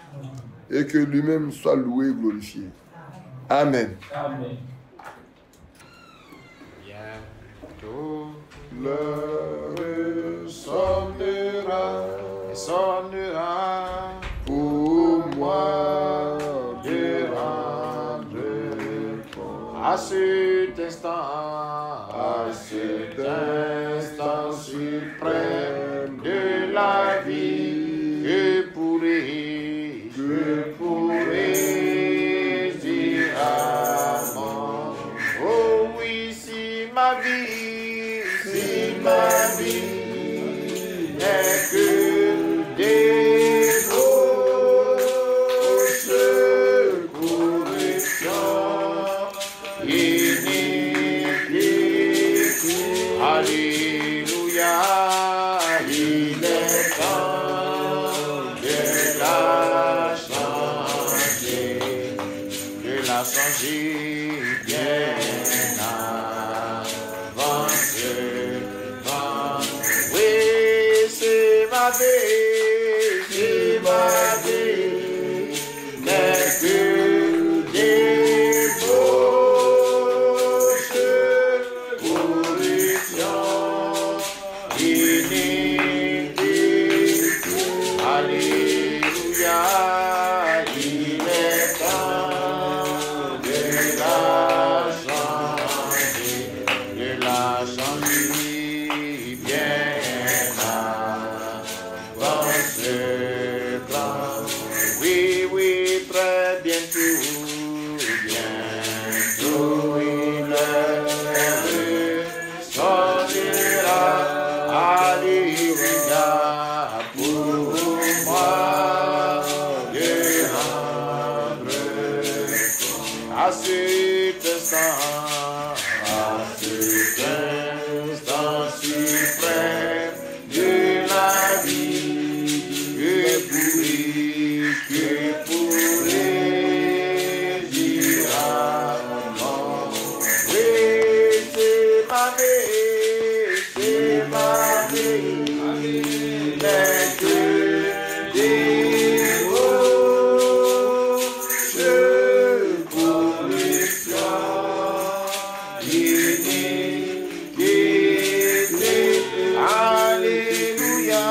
Et que lui-même soit loué et glorifié. Amen. Amen. Bientôt l'heure sonnera. Sonnera Pour moi de rendre compte. à cet instant À cet instant suprême. Alléluia, il est temps de la changer, bien avancement. Oui, c'est ma vie, n'est que des bouches, corruption, iniquité. Alléluia, il est temps de la changer bien avancement. Oui, oui, très bientôt, il sortira. Alléluia, pour moi, de rendre à cet instant suprême de la vie, que pourrais dire à mon oui, c'est ma vie, n'est que des roches, corruption, iniquité. Alléluia,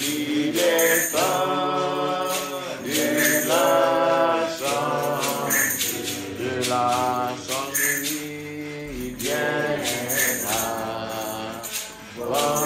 il est temps de la changer bien avant.